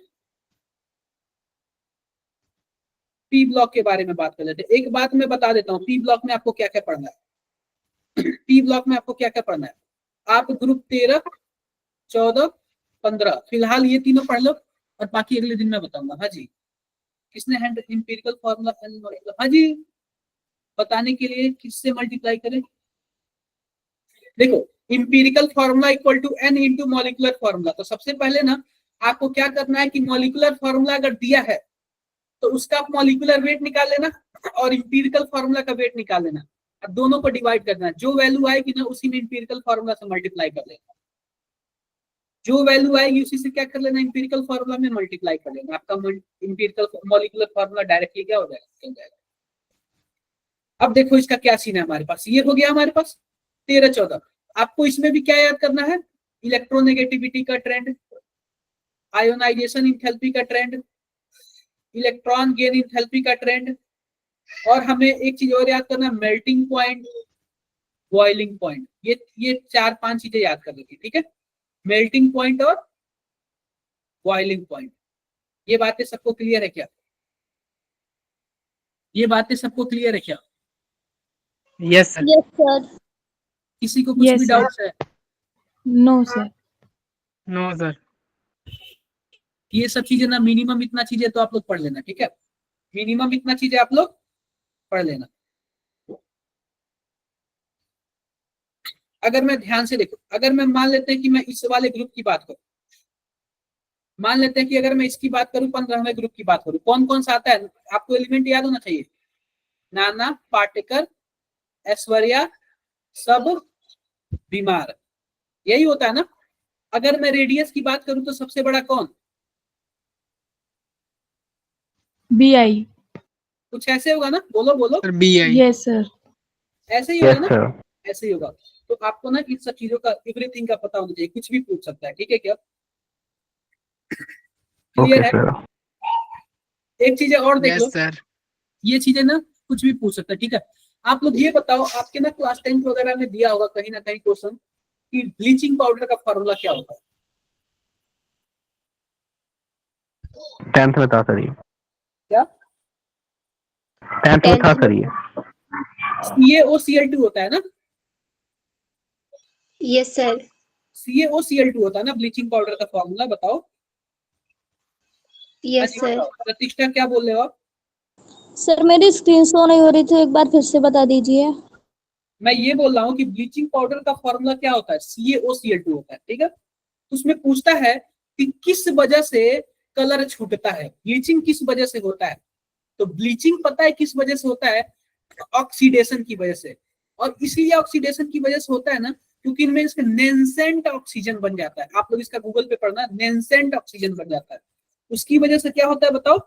पी ब्लॉक के बारे में बात कर लेते हैं। एक बात मैं बता देता हूँ, पी ब्लॉक में आपको क्या क्या पढ़ना है। पी ब्लॉक में आपको क्या क्या पढ़ना है, आप ग्रुप 13, 14, 15 फिलहाल ये तीनों पढ़ लो, और बाकी अगले दिन मैं बताऊंगा। हाँ जी, किसने हैंड इंपीरिकल फॉर्मूला, हाँ जी, बताने के लिए किससे मल्टीप्लाई करें? देखो, empirical formula equal to n into molecular formula. तो सबसे पहले ना आपको क्या करना है कि मॉलिकुलर फॉर्मूला अगर दिया है तो उसका आप मॉलिकुलर वेट निकाल लेना, और इंपीरिकल फॉर्मूला का वेट निकाल लेना, और दोनों को डिवाइड करना है। जो वैल्यू आएगी ना, उसी में इंपीरिकल फॉर्मूला से मल्टीप्लाई कर लेना। जो वैल्यू आएगी उसी से क्या कर लेना, इंपीरिकल फॉर्मूला में मल्टीप्लाई कर लेना। आपका इंपीरिकल मॉलिकुलर फॉर्मूला डायरेक्टली क्या हो जाएगा, निकल जाएगा। अब देखो इसका क्या सीन है हमारे पास, ये हो गया हमारे पास 13-14। आपको इसमें भी क्या याद करना है, इलेक्ट्रोनेगेटिविटी का ट्रेंड, आयोनाइजेशन इंथैल्पी का ट्रेंड, इलेक्ट्रॉन गेन इंथैल्पी का ट्रेंड, और हमें एक चीज और याद करना है, मेल्टिंग पॉइंट, बॉइलिंग पॉइंट। ये 4-5 चीजें याद कर रखी, ठीक है, मेल्टिंग पॉइंट और बॉइलिंग पॉइंट। ये बातें सबको क्लियर है क्या? ये बातें सबको क्लियर है क्या? Yes sir. Yes, sir. किसी को कुछ Yes, भी sir. डाउट है? No, sir. No sir. ये सब चीजें ना, मिनिमम इतना चीजें तो आप लोग पढ़ लेना, ठीक है, मिनिमम इतना चीजें आप लोग पढ़ लेना। अगर मैं ध्यान से देखो, अगर मैं मान लेते हैं कि मैं इस वाले ग्रुप की बात करूं, मान लेते हैं कि अगर मैं इसकी बात करूं, 15वें ग्रुप की बात करूं, कौन कौन सा आता है आपको? एलिमेंट याद होना चाहिए, नाना, पाटेकर, ऐश्वर्या, सब, बीमार, यही होता है ना। अगर मैं रेडियस की बात करूं तो सबसे बड़ा कौन? BI. कुछ ऐसे होगा ना, बोलो बोलो। Sir B I. Yes, sir. ऐसे ही होगा Yes, ना, sir. ऐसे ही होगा। तो आपको ना इन सब चीजों का, एवरीथिंग का पता होना चाहिए, कुछ भी पूछ सकता है, ठीक है क्या? क्लियर Okay, है? sir. एक चीज और देख लो, यस सर। ये चीजें ना कुछ भी पूछ सकता है, ठीक है। आप लोग ये बताओ, आपके ना क्लास 10 वगैरह में दिया होगा कहीं ना कहीं क्वेश्चन कि ब्लीचिंग पाउडर का फॉर्मूला क्या होता है? 10th में था सर ये। क्या? 10th में था सर ये। CaOCl2 होता है ना, Yes, sir. CaOCl2 होता है ना ब्लीचिंग पाउडर का फॉर्मूला, बताओ। Yes, अजी sir. बताओ, प्रतिष्ठा क्या बोल रहे हो आप? सर मेरी स्क्रीन शो नहीं हो रही थी, एक बार फिर से बता दीजिए। मैं ये बोल रहा हूँ कि ब्लीचिंग पाउडर का फॉर्मूला क्या होता है? CaOCl2 होता है, ठीक है। उसमें पूछता है कि किस वजह से कलर छूटता है, ब्लीचिंग किस वजह से होता है। तो ब्लीचिंग पता है किस वजह से होता है? ऑक्सीडेशन की वजह से। और इसलिए ऑक्सीडेशन की वजह से होता है ना, क्योंकि इनमें इसका नेंसेंट ऑक्सीजन बन जाता है। आप लोग इसका गूगल पे पढ़ना, नेंसेंट ऑक्सीजन बन जाता है। उसकी वजह से क्या होता है बताओ?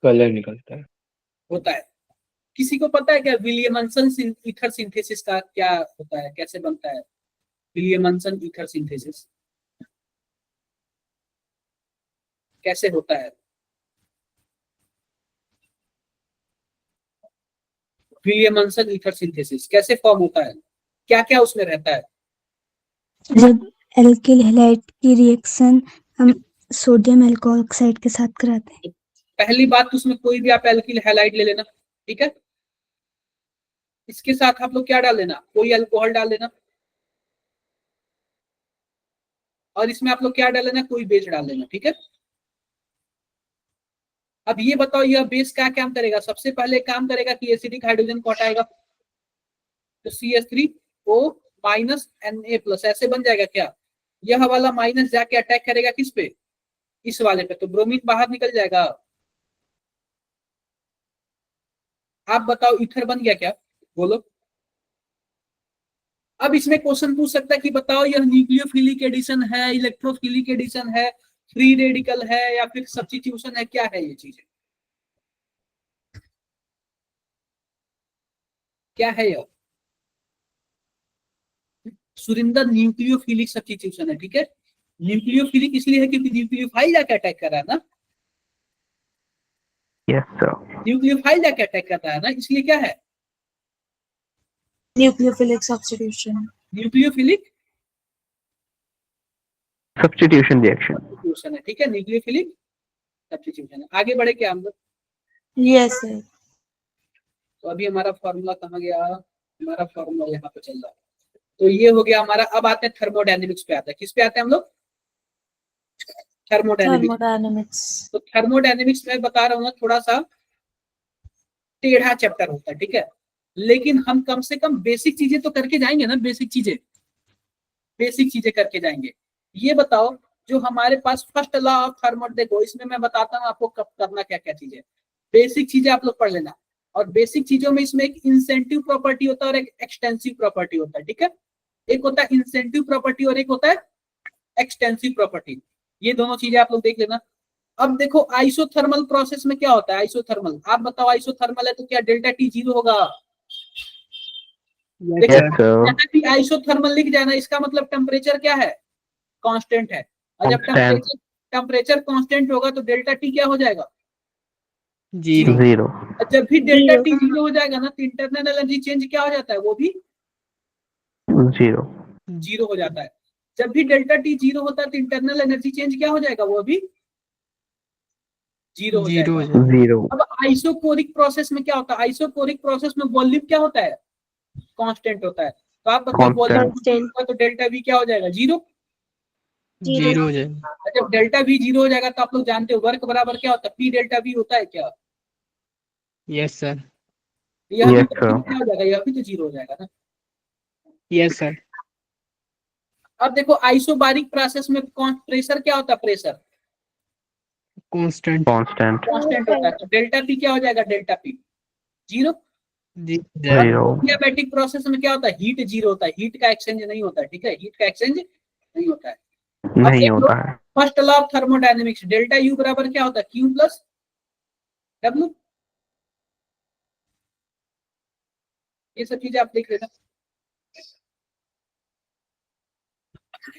कलर निकलता है। होता है। किसी को पता है क्या विलियमसन ईथर सिंथेसिस का क्या होता है, कैसे बनता है विलियमसन ईथर सिंथेसिस, कैसे होता है? विलियमसन ईथर सिंथेसिस कैसे फॉर्म होता है, क्या क्या उसमें रहता है? जब एल्किल हैलाइड की रिएक्शन हम सोडियम अल्कोहल ऑक्साइड के साथ कराते हैं। पहली बात, उसमें कोई भी आप एल्किल हैलाइड ले लेना, ठीक है। इसके साथ आप लोग क्या डाल लेना, कोई अल्कोहल डाल लेना, और इसमें आप लोग क्या डाल लेना, कोई बेस डाल लेना, ठीक है। अब ये बताओ, यह बेस क्या काम करेगा? सबसे पहले काम करेगा कि एसिडिक हाइड्रोजन को हटाएगा, तो CH3O माइनस Na+, ऐसे बन जाएगा क्या? यह वाला माइनस जाके अटैक करेगा किस पे? इस वाले पे, तो ब्रोमीन बाहर निकल जाएगा। आप बताओ ईथर बन गया क्या? बोलो। अब इसमें क्वेश्चन पूछ सकता है कि बताओ यह न्यूक्लियोफिलिक एडिशन है, इलेक्ट्रोफिलिक एडिशन है, फ्री रेडिकल है, या फिर सब्स्टिट्यूशन है, क्या है ये चीजें, क्या है यह? सुरिंदर, न्यूक्लियोफिलिक सब्स्टिट्यूशन है, ठीक है। न्यूक्लियोफिलिक इसलिए है क्योंकि न्यूक्लियोफाइल जाके अटैक कर रहा है ना, Yes, sir. न्यूक्लियोफाइल जाके अटैक करता है ना, इसलिए क्या है? Nucleophilic substitution. Nucleophilic Substitution reaction. Substitution है, ठीक है, न्यूक्लियोफिलिक सब्स्टिट्यूशन है। आगे बढ़े क्या हम लोग? Yes sir. तो अभी हमारा फॉर्मूला कहाँ गया? हमारा फॉर्मूला यहाँ पे चल रहा है। तो ये हो गया हमारा। अब आते हैं थर्मोडायनेमिक्स पे, आते हैं किस पे आते हैं हम लोग? थर्मोडायनेमिक्स। तो थर्मोडायनेमिक्स में बता रहा हूँ ना, थोड़ा सा टेढ़ा चैप्टर होता है, ठीक है, लेकिन हम कम से कम बेसिक चीजें तो करके जाएंगे ना, बेसिक चीजें करके जाएंगे। ये बताओ, जो हमारे पास फर्स्ट लॉ ऑफ थर्मो, देखो इसमें मैं बताता हूँ आपको कब करना क्या क्या चीजें, बेसिक चीजें आप लोग पढ़ लेना। और बेसिक चीजों में इसमें एक इंसेंटिव प्रॉपर्टी होता है और एक एक्सटेंसिव प्रॉपर्टी होता है, ठीक है। एक होता है इंसेंटिव प्रॉपर्टी और एक होता है एक्सटेंसिव प्रॉपर्टी। ये दोनों चीजें आप लोग देख लेना। अब देखो आइसोथर्मल प्रोसेस में क्या होता है, आइसोथर्मल, आप बताओ आइसोथर्मल है तो क्या डेल्टा टी जीरो होगा? Yes, Yes, sir. sir. जहाँ भी आइसोथर्मल लिख जाए ना, इसका मतलब टेम्परेचर क्या है, कांस्टेंट है। और जब Constant. टेम्परेचर कांस्टेंट होगा तो डेल्टा टी क्या हो जाएगा? Zero. 0. और जब भी डेल्टा टी जीरो हो जाएगा ना तो इंटरनल एनर्जी चेंज क्या हो जाता है, वो भी 0. जीरो हो जाता है। जब भी डेल्टा टी जीरो होता है तो इंटरनल एनर्जी चेंज क्या हो जाएगा, वो भी जीरो हो Zero. जाएगा। 0. अब आइसोकोरिक प्रोसेस में क्या होता है, आइसोकोरिक प्रोसेस में वॉल्यूम क्या होता है, कांस्टेंट होता है। तो आप बताओ वॉल्यूम Constant. तो डेल्टा वी क्या हो जाएगा, जीरो। Zero हो जाएगा। जब डेल्टा वी जीरो हो जाएगा तो आप लोग जानते हो वर्क बराबर क्या होता है, पी डेल्टा वी होता है क्या? Yes, sir. यह भी Yes, तो sir. क्या हो जाएगा, यह भी तो जीरो हो जाएगा ना। Yes, sir. अब देखो आइसोबारिक प्रोसेस में प्रेशर क्या होता है, प्रेशर Constant. Constant. कांस्टेंट होता है। तो डेल्टा पी क्या हो जाएगा, delta P zero. Zero. 0. Adiabatic process में क्या होता है, हीट जीरो होता है, हीट का एक्सचेंज नहीं होता है, ठीक है, हीट का एक्सचेंज नहीं होता है। अब नहीं देख लो होता है। First law of thermodynamics, delta U बराबर क्या होता है, क्यू प्लस डब्ल्यू। ये सब चीजें आप देख लेना।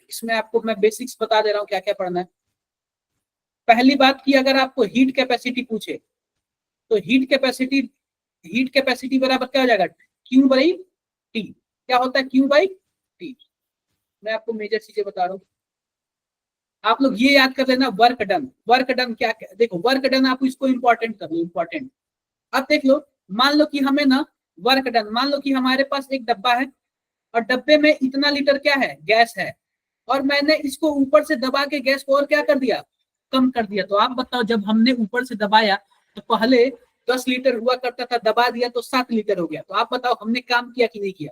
इसमें आपको मैं बेसिक्स बता दे रहा हूँ क्या क्या पढ़ना है। पहली बात की अगर आपको हीट कैपेसिटी पूछे तो हीट कैपेसिटी बराबर क्या हो जाएगा, क्यू बाई टी। क्या होता है, क्यू बाई टी। मैं आपको मेजर चीजें बता रहा हूँ, आप लोग ये याद कर लेना। वर्क डन, वर्क डन क्या, देखो वर्क डन आप इसको इंपॉर्टेंट कर लो, इंपॉर्टेंट। अब देख लो, मान लो कि हमें ना वर्क डन, मान लो कि हमारे पास एक डब्बा है और डब्बे में इतना लीटर क्या है, गैस है, और मैंने इसको ऊपर से दबा के गैस को और क्या कर दिया, कम कर दिया। तो आप बताओ जब हमने ऊपर से दबाया तो पहले 10 लीटर हुआ करता था, दबा दिया तो 7 लीटर हो गया। तो आप बताओ हमने काम किया कि नहीं किया?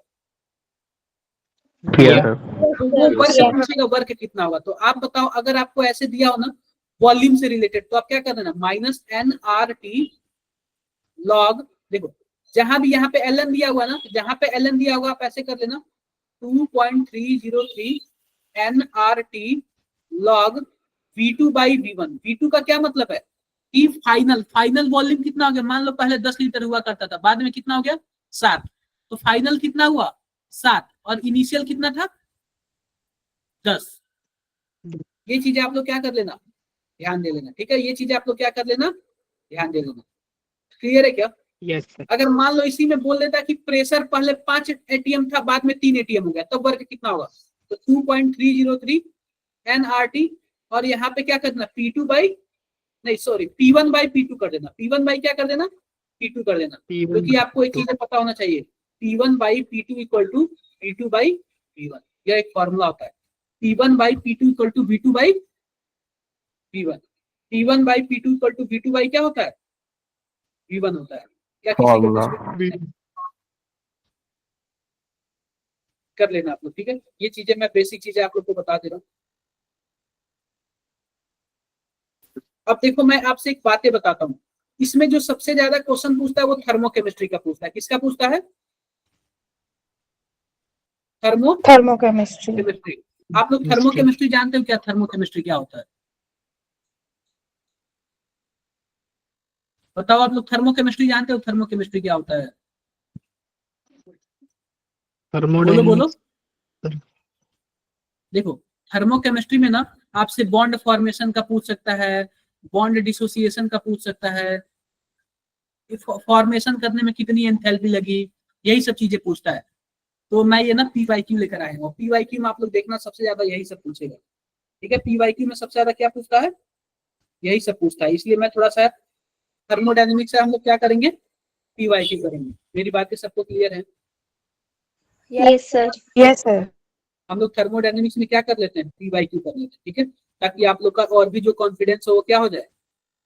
किया सर। तो वो वर्क पूछेगा वर्क कितना होगा। तो आप बताओ अगर आपको ऐसे दिया हो ना वॉल्यूम से रिलेटेड, तो आप क्या कर देना, minus N R T log, देखो जहां भी यहाँ पे एल एन दिया हुआ ना, जहां पे एल एन दिया होगा आप ऐसे कर लेना 2.303 N R T log V2 by V1। V2 का क्या मतलब है कि फाइनल वॉल्यूम कितना हो गया, मान लो पहले 10 लीटर हुआ करता था, बाद में कितना हो गया 7, तो फाइनल कितना हुआ 7, और इनिशियल कितना था 10। ये चीजें आप लोग क्या कर लेना, ध्यान दे लेना, ठीक है। ये चीजें आप लोग क्या कर लेना, ध्यान दे लेना। क्लियर है क्या? Yes, sir. अगर मान लो इसी में बोल देता कि प्रेशर पहले 5 एटीएम था, बाद में 3 एटीएम हो गया, तो वर्क कितना होगा, तो 2.303 एनआरटी, और यहाँ पे क्या करना P2 बाई, नहीं सॉरी P1 बाई P2 कर देना, P1 बाई क्या कर देना, P2 कर देना, क्योंकि आपको एक चीज पता होना चाहिए, P1 by P2 equal to P2 by P1, यह एक फॉर्मूला होता है। P1 by P2 equal to V2 by P1, P1 by P2 equal to V2 by क्या होता है, V1 होता है। क्या किसी को फॉर्मूला। कुछ कर लेना आप लोग, ठीक है। ये चीजें मैं बेसिक चीजें आप लोग को बता दे रहा हूँ। अब देखो मैं आपसे एक बातें बताता हूँ, इसमें जो सबसे ज्यादा क्वेश्चन पूछता है वो थर्मोकेमिस्ट्री का पूछता है। किसका पूछता है, थर्मोकेमिस्ट्री। आप लोग थर्मोकेमिस्ट्री जानते हो क्या, थर्मोकेमिस्ट्री क्या होता है बताओ, आप लोग थर्मोकेमिस्ट्री जानते हो, थर्मोकेमिस्ट्री क्या होता है, बोलो बोलो। देखो थर्मोकेमिस्ट्री में ना आपसे बॉन्ड फॉर्मेशन का पूछ सकता है, बॉन्ड डिसोसिएशन का पूछ सकता है, फॉर्मेशन करने में कितनी एंथैल्पी लगी, यही सब चीजें पूछता है। तो मैं ये ना पीवाईक्यू लेकर आया हूँ, पीवाईक्यू में आप लोग देखना सबसे ज्यादा यही सब पूछेगा, ठीक है। पीवाईक्यू में सबसे ज्यादा क्या पूछता है, यही सब पूछता है। इसलिए मैं थोड़ा सा थर्मोडायनेमिक्स से हम लोग क्या करेंगे, पीवाईक्यू करेंगे। मेरी बातें सबको क्लियर है? Yes sir. Yes sir. हम लोग थर्मोडायनेमिक्स में क्या कर लेते हैं, पीवाईक्यू कर लेते हैं, ठीक है, ताकि आप लोग का और भी जो कॉन्फिडेंस हो वो क्या हो जाए,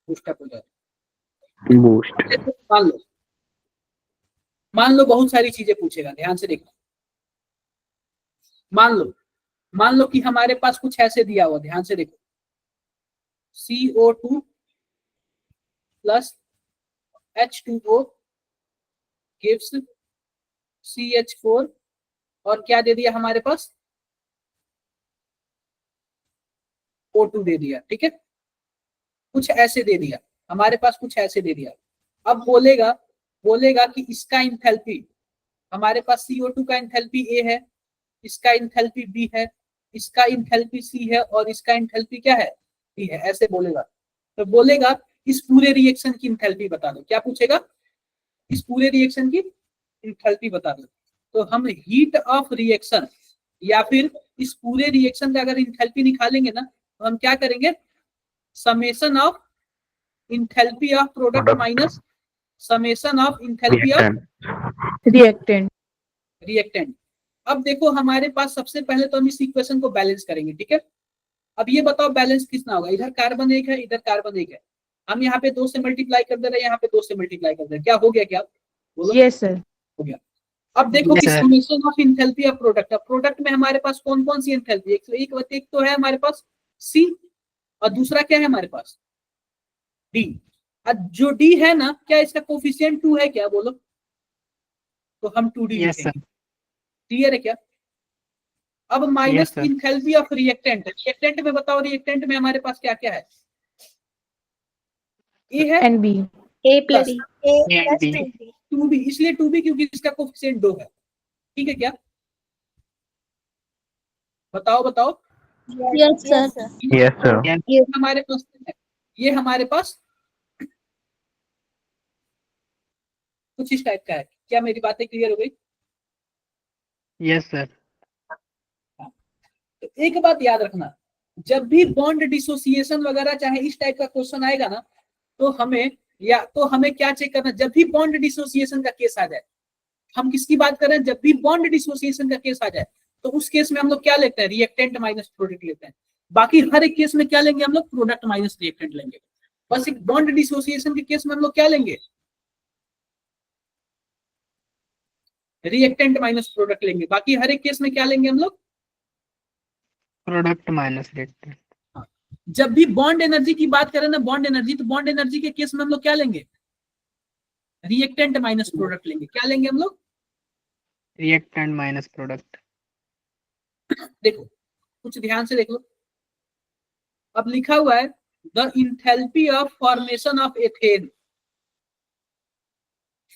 बूस्टअप हो जाए। बूस्ट। मान लो बहुत सारी चीजें पूछेगा, ध्यान से देखना। मान लो कि हमारे पास कुछ ऐसे दिया हुआ, ध्यान से देखो, CO2 plus H2O gives CH4, और क्या दे दिया हमारे पास, O2 दे दिया, ठीक है। कुछ ऐसे दे दिया, हमारे पास कुछ ऐसे दे दिया। अब बोलेगा कि इसका इंथैल्पी, हमारे पास CO2 का इंथैल्पी A है, इसका इंथैल्पी B है, इसका इंथैल्पी C है और इसका इंथैल्पी क्या है, D है, ऐसे बोलेगा। तो बोलेगा इस पूरे रिएक्शन की इंथैल्पी बता दो। क्या पूछेगा, इस पूरे रिएक्शन की इंथैल्पी बता दो। तो हम हीट ऑफ रिएक्शन या फिर इस पूरे रिएक्शन का अगर इंथैल्पी निकालेंगे ना, तो हम क्या करेंगे, summation of enthalpy of product minus summation of enthalpy of reactant. अब देखो हमारे पास सबसे पहले तो हम इस इक्वेशन को बैलेंस करेंगे, ठीक है। अब ये बताओ बैलेंस कितना होगा, इधर कार्बन 1 है, इधर कार्बन 1 है, हम यहाँ पे 2 से मल्टीप्लाई कर दे रहे हैं, यहाँ पे 2 से मल्टीप्लाई कर दे रहे हैं, क्या हो गया, क्या बोलो, यस सर, हो गया। अब देखो कि summation of enthalpy of product, अब प्रोडक्ट में हमारे पास कौन कौन सी इंथैल्पी, एक तो है हमारे पास C और दूसरा क्या है हमारे पास D। अब जो D है ना, क्या इसका कोफिशिएंट 2 है क्या, बोलो, तो हम 2D लिखेंगे, क्लियर है क्या। अब minus enthalpy of reactant, reactant में बताओ, रिएक्टेंट में हमारे पास क्या क्या है, A है and B, A plus B. 2B, इसलिए 2B क्योंकि इसका कोफिशिएंट 2 है, ठीक है क्या, बताओ बताओ। Yes sir, Yes, sir. ये हमारे पास है, ये हमारे पास कुछ इस टाइप का है। क्या मेरी बातें क्लियर हो गई। Yes sir. तो एक बात याद रखना, जब भी बॉन्ड डिसोसिएशन वगैरह चाहे इस टाइप का क्वेश्चन आएगा ना, तो हमें क्या चेक करना, जब भी बॉन्ड डिसोसिएशन का केस आ जाए, हम किसकी बात कर रहे हैं, जब भी बॉन्ड डिसोसिएशन का केस आ जाए, तो उस केस में हम लोग क्या लेते हैं, रिएक्टेंट माइनस प्रोडक्ट लेते हैं। बाकी हर एक केस में क्या लेंगे हम लोग, प्रोडक्ट माइनस रिएक्टेंट लेंगे। बस एक बॉन्ड डिसोसिएशन के केस में हम लोग क्या लेंगे, रिएक्टेंट माइनस प्रोडक्ट लेंगे। बाकी हर एक केस में क्या लेंगे हम लोग, प्रोडक्ट माइनस रिएक्टेंट। जब भी बॉन्ड एनर्जी की बात करें ना, बॉन्ड एनर्जी, तो बॉन्ड एनर्जी के केस में हम लोग क्या लेंगे, रिएक्टेंट माइनस प्रोडक्ट लेंगे। क्या लेंगे हम लोग, रिएक्टेंट माइनस प्रोडक्ट। देखो कुछ ध्यान से देख लो, अब लिखा हुआ है the enthalpy of formation of ethane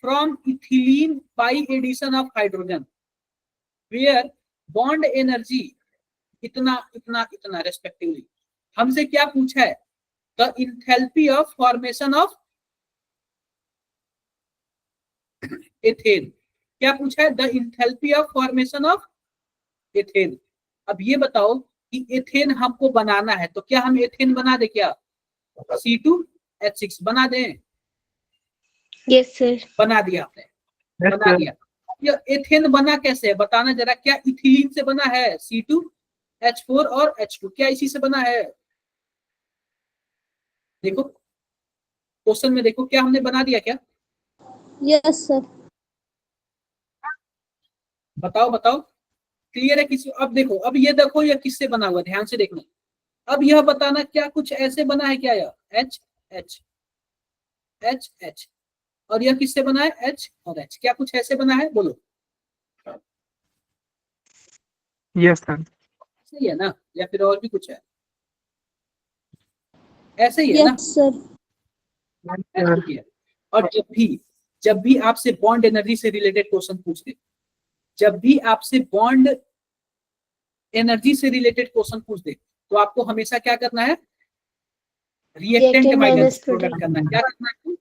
from ethylene by addition of hydrogen where bond energy इतना इतना इतना रेस्पेक्टिवली। हमसे क्या पूछा है, the enthalpy of formation of ethane, क्या पूछा है, the enthalpy of formation of ethane. अब ये बताओ कि एथेन हमको बनाना है, तो क्या हम एथेन बना दे, क्या C2H6 बना दें, Yes sir. बना दिया आपने, बना दिया। ये एथेन बना कैसे है बताना जरा, क्या इथिलीन से बना है, C2H4 और H2, क्या इसी से बना है, देखो क्वेश्चन में देखो, क्या हमने बना दिया क्या, यस सर, बताओ बताओ, क्लियर है किसी। अब देखो, अब ये देखो ये किससे बना हुआ, ध्यान से देखना। अब यह बताना क्या कुछ ऐसे बना है क्या, यह H H H H, और यह किससे बना है, H और H, क्या कुछ ऐसे बना है, बोलो। Yes sir. सही है ना, या फिर और भी कुछ है, ऐसे ही है ना, यस सर, ऐसे ही है। और जब भी आपसे बॉन्ड एनर्जी से रिलेटेड क्वेश्चन पूछ दे, जब भी आपसे बॉन्ड एनर्जी से रिलेटेड क्वेश्चन पूछ दे, तो आपको हमेशा क्या करना है, रिएक्टेंट माइनस प्रोडक्ट करना है। क्या करना है,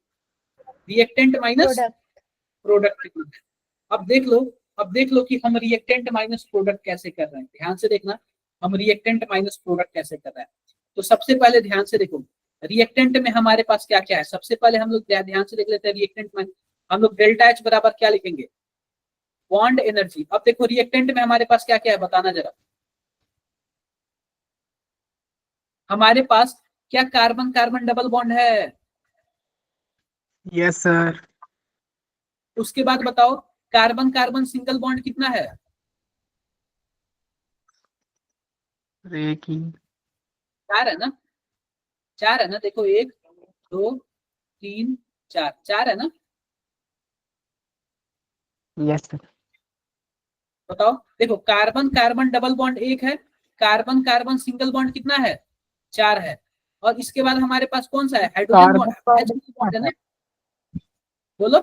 रिएक्टेंट माइनस प्रोडक्ट करना है। अब देख लो कि हम रिएक्टेंट माइनस प्रोडक्ट कैसे कर रहे हैं, ध्यान से देखना, हम रिएक्टेंट माइनस प्रोडक्ट कैसे कर रहे हैं। तो सबसे पहले ध्यान से देखो, रिएक्टेंट में हमारे पास क्या क्या है, सबसे पहले हम लोग ध्यान से देख लेते हैं, रिएक्टेंट में हम लोग डेल्टा H बराबर क्या लिखेंगे, बॉन्ड एनर्जी। अब देखो रिएक्टेंट में हमारे पास क्या क्या है, बताना जरा, हमारे पास क्या कार्बन कार्बन डबल बॉन्ड है, यस सर। उसके बाद बताओ कार्बन कार्बन सिंगल बॉन्ड कितना है, एक ही। 4 है ना, 4 है ना, देखो 1 2 3 4, 4 है ना, यस सर। बताओ। देखो कार्बन कार्बन डबल बॉन्ड 1 है, कार्बन कार्बन सिंगल बॉन्ड कितना है, 4 है, और इसके बाद हमारे पास कौन सा है, हाइड्रोजन बॉन्ड है ना, बोलो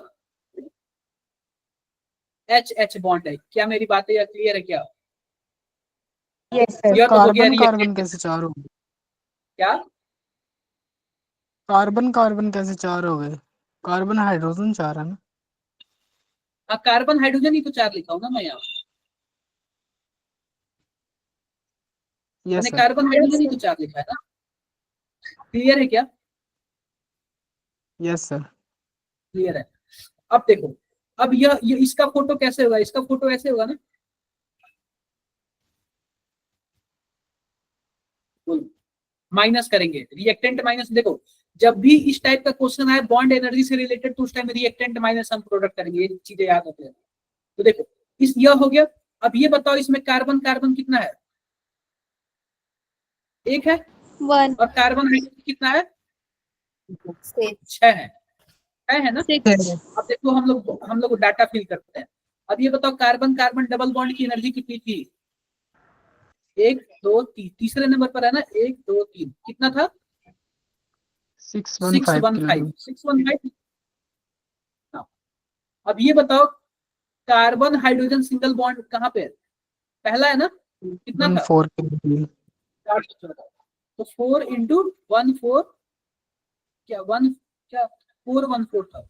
एच एच बॉन्ड है। क्या मेरी बातें क्लियर है क्या? Yes sir. यह तो हो गया कार्बन कार्बन reactant। कैसे 4 हो गए? क्या कार्बन कार्बन कैसे 4 हो गए? कार्बन हाइड्रोजन 4 है ना? हाँ, कार्बन हाइड्रोजन ही तो 4 लिखा हूँ ना मैं यहाँ, यस मैंने सर। कार्बन हाइड्रोजन ही तो 4 लिखा है ना। क्लियर है क्या? Yes sir. क्लियर है। अब देखो, अब ये इसका फोटो कैसे होगा, इसका फोटो ऐसे होगा ना, माइनस करेंगे रिएक्टेंट माइनस। देखो जब भी इस टाइप का क्वेश्चन आए बॉन्ड एनर्जी से रिलेटेड, तो उस टाइम रिएक्टेंट माइनस हम प्रोडक्ट करेंगे, ये चीजें याद होती है। तो देखो इस यह हो गया। अब ये बताओ इसमें कार्बन कार्बन कितना है, एक है, 1 और कार्बन हाइड्रोजन कितना है, 6 है ना। 6 अब देखो हम लोग डाटा फिल करते हैं। अब ये बताओ कार्बन कार्बन डबल बॉन्ड की एनर्जी कितनी थी, 1 2 3, तीसरे नंबर पर है ना, 1 2 3, कितना था, 615 615। हाँ। अब ये बताओ कार्बन हाइड्रोजन सिंगल बॉन्ड कहाँ पे है, पहला है ना, कितना था, 4 किलो। 414। तो 4 इंटू 1 4, क्या 1 क्या 414 था,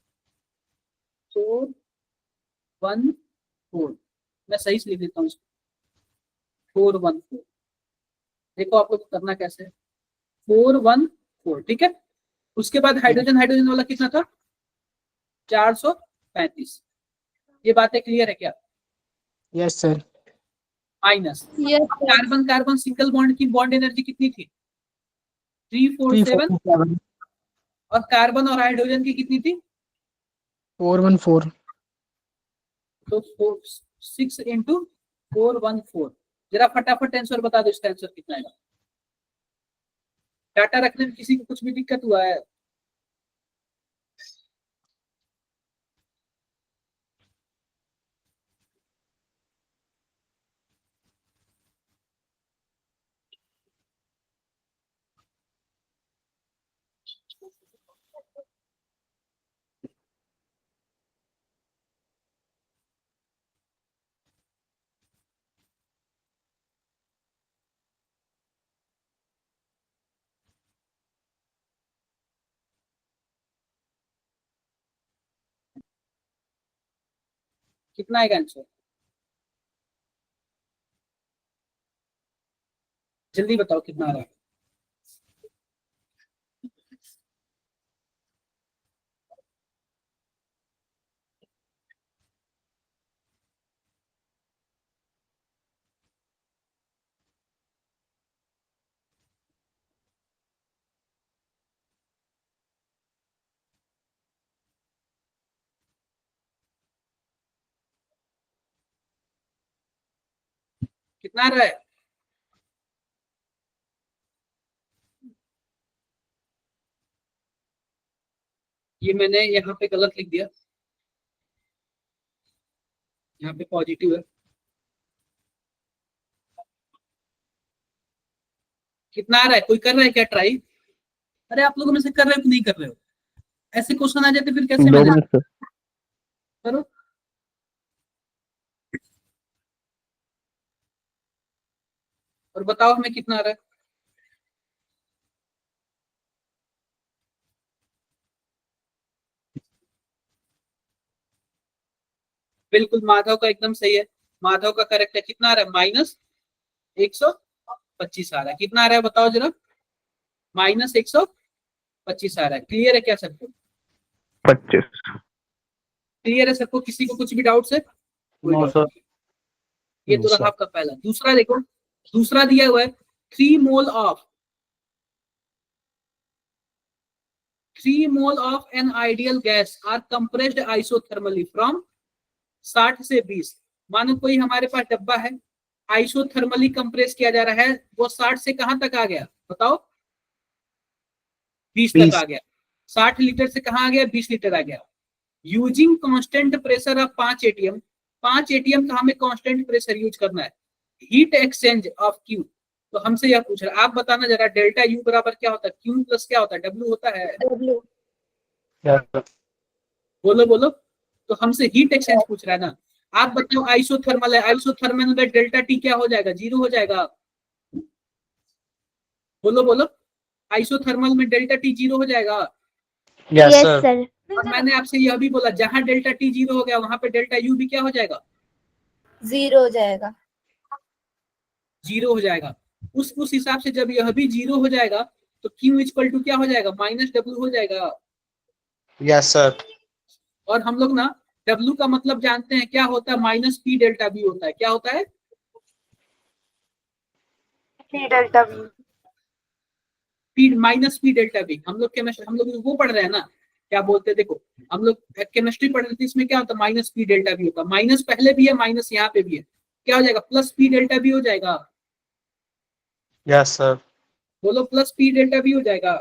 414, मैं सही से लिख देता हूँ इसको, 414। देखो आपको करना कैसे है, 414, ठीक है। उसके बाद हाइड्रोजन हाइड्रोजन वाला कितना था, 435। ये बातें क्लियर है क्या? Yes sir. Minus yes carbon carbon single bond की बॉन्ड एनर्जी कितनी थी, 347, 347 और कार्बन और हाइड्रोजन की कितनी थी, 414। तो 6 इंटू 414। जरा फटाफट आंसर बता दो, इसका आंसर कितना है। डाटा रखने में किसी को कुछ भी दिक्कत हुआ है? कितना आएगा आंसर, जल्दी बताओ कितना आ रहा है। कितना आ रहा है, ये मैंने यहाँ पे गलत लिख दिया, यहाँ पे पॉजिटिव है। कितना आ रहा है, कोई कर रहा है क्या ट्राई? अरे आप लोगों में से कर रहे हो कि नहीं कर रहे हो? ऐसे क्वेश्चन आ जाते फिर कैसे 2 मैनेज मिनट सर। करो। और बताओ हमें कितना आ रहा है। बिल्कुल माधव का एकदम सही है, माधव का करेक्ट है। कितना आ रहा है, -125 आ रहा है। कितना आ रहा है बताओ जरा, -125 आ रहा है। क्लियर है क्या सबको? 25। क्लियर है सबको, किसी को कुछ भी डाउट है? कोई नो doubt सर। नहीं। ये तो रहा आपका पहला। दूसरा देखो, दूसरा दिया हुआ है 3 mole of an ideal gas are compressed isothermally from 60 से 20। मानो कोई हमारे पास डब्बा है, आइसोथर्मली कंप्रेस किया जा रहा है, वो 60 से कहां तक आ गया बताओ, 20 तक आ गया। 60 लीटर से कहां आ गया, 20 लीटर आ गया। Using constant pressure of 5 ATM का हमें कांस्टेंट प्रेशर यूज करना है। हीट एक्सचेंज ऑफ क्यू, तो हमसे यह पूछ रहा है, आप बताना जरा डेल्टा यू बराबर क्या होता है, क्यू प्लस क्या होता है, डब्ल्यू होता है। W. Yes, sir. बोलो बोलो। तो हमसे हीट एक्सचेंज पूछ रहा है ना। आप बताओ आइसोथर्मल है, आइसोथर्मल में डेल्टा टी क्या हो जाएगा, 0 हो जाएगा। बोलो बोलो, आइसोथर्मल में डेल्टा टी 0 हो जाएगा। Yes, Yes, sir. sir. और मैंने आपसे यह भी बोला जहां डेल्टा टी 0 हो गया वहां पे डेल्टा यू भी क्या हो जाएगा, 0 हो जाएगा। 0 हो जाएगा। उस हिसाब से जब यह भी 0 हो जाएगा तो क्यू इक्वल टू क्या हो जाएगा, माइनस डब्ल्यू हो जाएगा। Yes, sir. और हम लोग ना डब्ल्यू का मतलब जानते हैं क्या होता है, माइनस पी डेल्टा बी होता है। क्या होता है, P delta V। P minus P delta B. हम लोग केमिस्ट्री, हम लोग वो पढ़ रहे हैं ना, क्या बोलते हैं, देखो हम लोग केमिस्ट्री पढ़ रहे थे, इसमें क्या होता है, माइनस पी डेल्टा बी होता है। माइनस पहले भी है, माइनस यहाँ पे भी है, क्या हो जाएगा, प्लस पी डेल्टा बी हो जाएगा। Yes, sir. बोलो, प्लस पी डेल्टा बी हो जाएगा।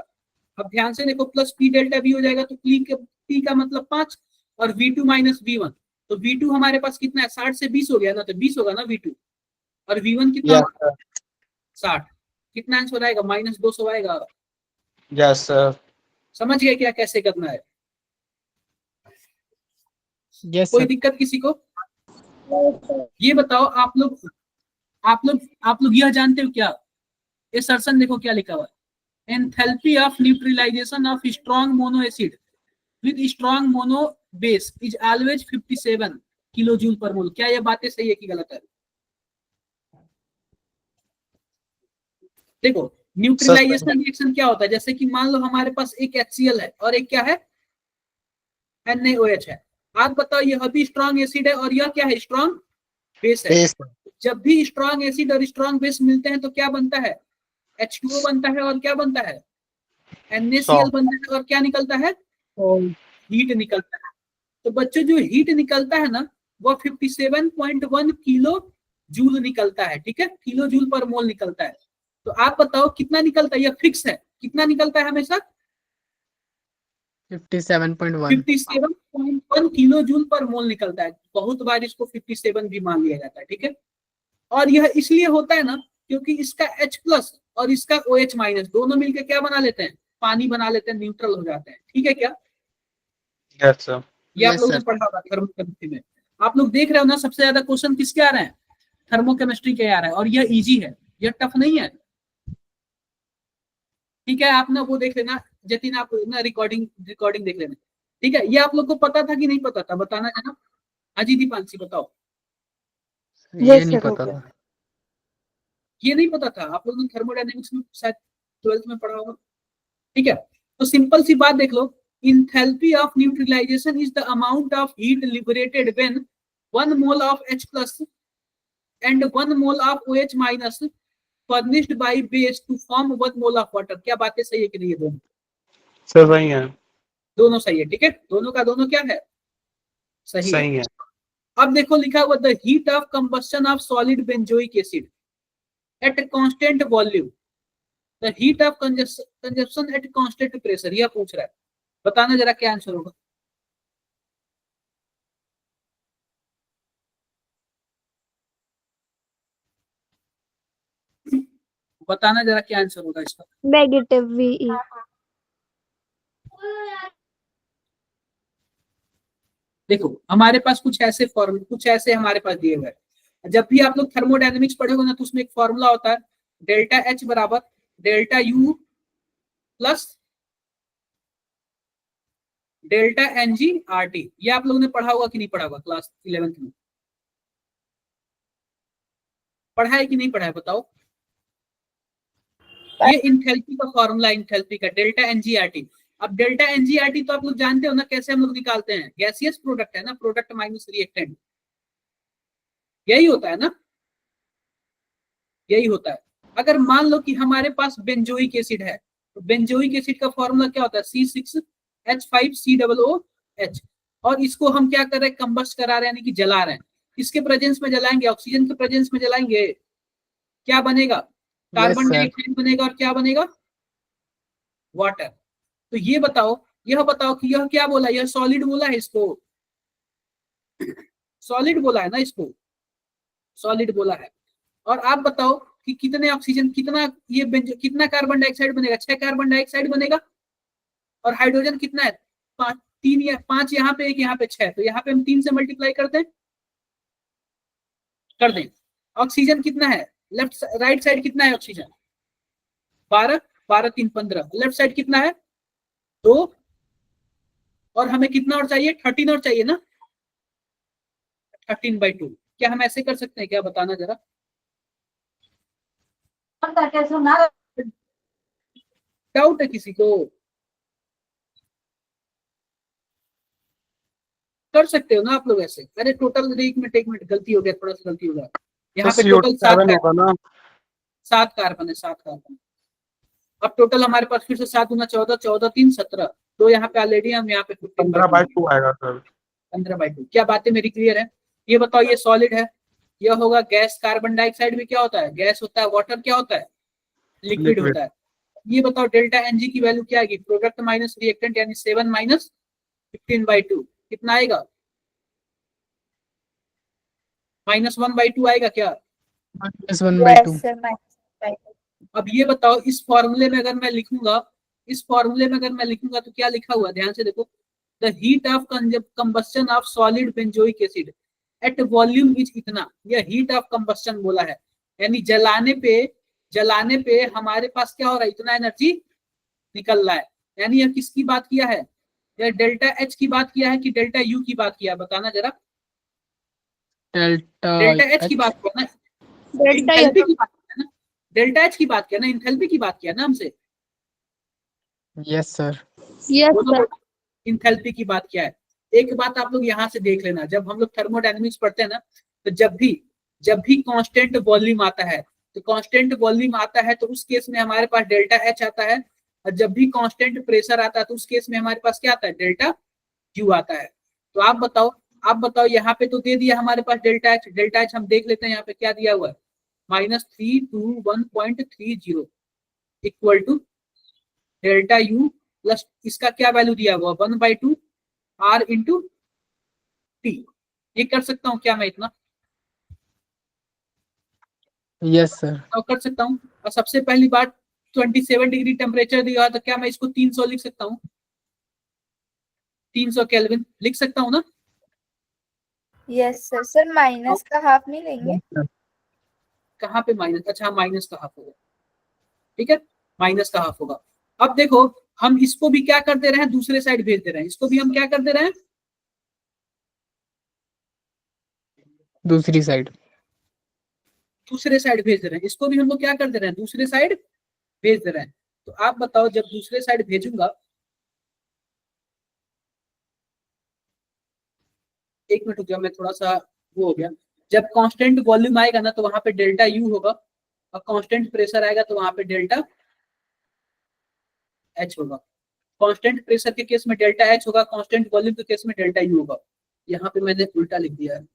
अब ध्यान से देखो, प्लस पी डेल्टा बी हो जाएगा तो पी का मतलब 5 और V2 माइनस V1, तो V2 हमारे पास कितना है, 60 से 20 हो गया ना, तो 20 होगा ना V2, और V1 कितना Yes, होगा, sir. 60। कितना आंसर आएगा, माइनस 200 आएगा। Yes, sir. समझ गए क्या कैसे करना है, यस कोई सर। दिक्कत किसी को। ये बताओ आप लोग यह जानते हो क्या, ये सर्सन देखो क्या लिखा हुआ है, enthalpy of neutralization of strong mono acid with strong mono base is always 57 kilo joule per mole. क्या ये बातें सही है कि गलत है। देखो न्यूट्रलाइजेशन रिएक्शन क्या होता है, जैसे कि मान लो हमारे पास एक HCl है और एक क्या है, NaOH है। आप बताओ यह भी स्ट्रॉन्ग एसिड है और यह क्या है, स्ट्रॉन्ग बेस है। Yes, sir. जब भी स्ट्रॉन्ग एसिड और स्ट्रॉन्ग बेस मिलते हैं तो क्या बनता है, H2O बनता है और क्या बनता है, NaCl Salt. बनता है और क्या निकलता है, हीट निकलता है। तो बच्चों जो हीट निकलता है ना वो 57.1 किलो जूल निकलता है, ठीक है, किलो जूल पर मोल निकलता है। तो आप बताओ कितना निकलता है, यह फिक्स है, कितना निकलता है हमेशा, 57.1। 57.1 किलो जूल पर मोल निकलता है। बहुत बार इसको 57 भी मान लिया जाता है, ठीक है। और यह इसलिए होता है ना क्योंकि इसका H प्लस और इसका OH माइनस दोनों मिलकर क्या बना लेते हैं, पानी बना लेते हैं, न्यूट्रल हो जाते हैं, ठीक है क्या। Yes, sir. ये आप Yes, लोगों ने sir. पढ़ा होगा थर्मोकेमिस्ट्री में। आप लोग देख रहे हो ना, सबसे ज्यादा क्वेश्चन किसके आ रहे हैं, थर्मोकेमिस्ट्री के आ रहे हैं, और यह इजी है, यह टफ नहीं है, ठीक है। आप ना वो देख लेना जतिन, आप ना रिकॉर्डिंग देख लेना, ठीक है। ये आप लोग को पता था कि नहीं पता था, बताना है ना। अजी दीपांशी बताओ, ये नहीं पता था। ये नहीं पता था आप लोगों ने, थर्मोडायनेमिक्स में शायद 12th में पढ़ा होगा, ठीक है। तो सिंपल सी बात देख लो, enthalpy of neutralization is the amount of heat liberated when 1 mole of H plus and 1 mole of OH minus furnished by base to form 1 mole of water। क्या बातें सही है कि नहीं, ये दोनों Sir, सही है. दोनों सही है, ठीक है, दोनों का दोनों क्या है, सही है। सही है. अब देखो लिखा हुआ the heat of combustion of solid benzoic acid at constant volume, the heat of consumption at constant pressure. यह पूछ रहा है, बताना जरा क्या आंसर होगा। बताना जरा क्या आंसर होगा इसका। Negative VE. देखो हमारे पास कुछ ऐसे फॉर्मूले, कुछ ऐसे हमारे पास दिए हुए हैं। जब भी आप लोग थर्मोडायनेमिक्स पढ़ोगे ना तो उसमें एक फॉर्मूला होता है, डेल्टा H बराबर delta U plus delta NG/RT। ये आप लोगों ने पढ़ा होगा कि नहीं पढ़ा होगा, क्लास 11th में पढ़ा है कि नहीं पढ़ा है, बताओ। ये इंथैल्पी का फॉर्मूला, इंथैल्पी का डेल्टा NG/RT। अब डेल्टा NG/RT तो आप लोग जानते हो ना कैसे हम लोग निकालते हैं, गैसियस प्रोडक्ट है ना, प्रोडक्ट माइनस रिएक्टेंट, यही होता है ना, यही होता है। अगर मान लो कि हमारे पास बेंजोइक एसिड है तो बेंजोइक एसिड का फॉर्मूला क्या होता है, C6H5COOH। और इसको हम क्या कर रहे हैं, कंबस्ट करा रहे हैं, यानी कि जला रहे हैं। किसके प्रेजेंस में जलाएंगे, ऑक्सीजन के प्रेजेंस में जलाएंगे, क्या बनेगा, कार्बन डाइऑक्साइड बनेगा और क्या बनेगा, वाटर। तो ये बताओ, यह बताओ कि यह क्या बोला, यह सॉलिड बोला है, इसको सॉलिड बोला है ना, इसको सॉलिड बोला है। और आप बताओ कि कितने ऑक्सीजन, कितना ये कितना कार्बन डाइऑक्साइड बनेगा, 6 कार्बन डाइऑक्साइड बनेगा। और हाइड्रोजन कितना है, 3 या 5, यहाँ पे 1, यहाँ पे 6, तो यहाँ पे हम 3 से मल्टीप्लाई कर दें। ऑक्सीजन कितना है, लेफ्ट राइट साइड कितना है ऑक्सीजन, 12, 12 3 15। लेफ्ट साइड कितना है, 2, और हमें कितना और चाहिए, 13 और चाहिए ना, 13/2। क्या हम ऐसे कर सकते हैं क्या, बताना जरा। डाउट है किसी को, कर सकते हो ना आप लोग ऐसे। अरे टोटल, एक मिनट गलती हो गया, थोड़ा सा गलती हो गया। यहाँ पे टोटल 7 होगा ना, 7 कार्बन है, 7 कार्बन। अब टोटल हमारे पास फिर से 7 गुना 14, 14 3 17, तो यहाँ पे ऑलरेडी हम यहाँ पे 15/2 आएगा सर। 15/2। क्या बातें मेरी क्लियर है। ये बताओ, ये सॉलिड है, यह होगा गैस। कार्बन डाइऑक्साइड भी क्या होता है, गैस होता है। वाटर क्या होता है, लिक्विड होता है। ये बताओ डेल्टा एनजी की वैल्यू क्या आएगी, प्रोडक्ट माइनस रिएक्टेंट, यानी 7 माइनस 15/2 कितना आएगा, -1/2 आएगा क्या। -1/2। अब ये बताओ, इस फॉर्मूले में अगर मैं लिखूंगा, तो क्या लिखा हुआ है, ध्यान से देखो। The heat of combustion of solid benzoic acid at volume is इतना। यह हीट ऑफ कंबस्शन बोला है, यानी जलाने पे हमारे पास क्या हो रहा है, इतना एनर्जी निकल रहा है। यानी यह किसकी बात किया है, यह डेल्टा एच की बात किया है कि डेल्टा यू की बात किया है, बताना जरा। डेल्टा एच की बात किया ना, एंथैल्पी की बात किया ना, डेल्टा एच की बात किया ना, एंथैल्पी की बात किया ना हमसे। Yes sir. एंथैल्पी की बात किया है। एक बात आप लोग यहाँ से देख लेना, जब हम लोग थर्मोडायनेमिक्स पढ़ते हैं ना, तो जब भी कांस्टेंट वॉल्यूम आता है, तो उस केस में हमारे पास डेल्टा एच आता है। और जब भी कांस्टेंट प्रेशर आता है, तो उस केस में हमारे पास क्या आता है, डेल्टा यू आता है। तो आप बताओ यहाँ पे तो दे दिया हमारे पास डेल्टा एच हम देख लेते हैं यहाँ पे क्या दिया हुआ है, -321.30 equal to delta U plus इसका क्या वैल्यू दिया हुआ, 1/2 R इंटू टी। ये कर सकता हूँ क्या मैं इतना, यस सर। कर सकता हूँ। और सबसे पहली बात 27 डिग्री टेम्परेचर दिया, तो क्या मैं इसको 300 लिख सकता हूँ, 300 केल्विन लिख सकता हूँ ना। Yes sir. सर माइनस का हाफ नहीं लेंगे, कहाँ पे माइनस, अच्छा माइनस का हाफ होगा, ठीक है, माइनस का हाफ होगा। अब देखो, हम इसको भी क्या कर दे रहे हैं, दूसरे साइड भेज दे रहे हैं, इसको भी हम क्या कर दे रहे हैं, दूसरे साइड भेज दे रहे हैं। इसको भी हम लोग क्या कर दे रहे हैं, दूसरे साइड भेज दे रहे हैं। तो आप बताओ, जब दूसरे साइड भेजूंगा, एक मिनट रुक जाओ, मैं थोड़ा सा वो हो गया। जब कांस्टेंट वॉल्यूम आएगा ना, तो वहां पे डेल्टा यू होगा, और कांस्टेंट प्रेशर आएगा तो वहां पे डेल्टा एच होगा। कांस्टेंट प्रेशर के केस में डेल्टा एच होगा, कांस्टेंट वॉल्यूम के केस में डेल्टा यू होगा। यहाँ पे मैंने उल्टा लिख दिया है,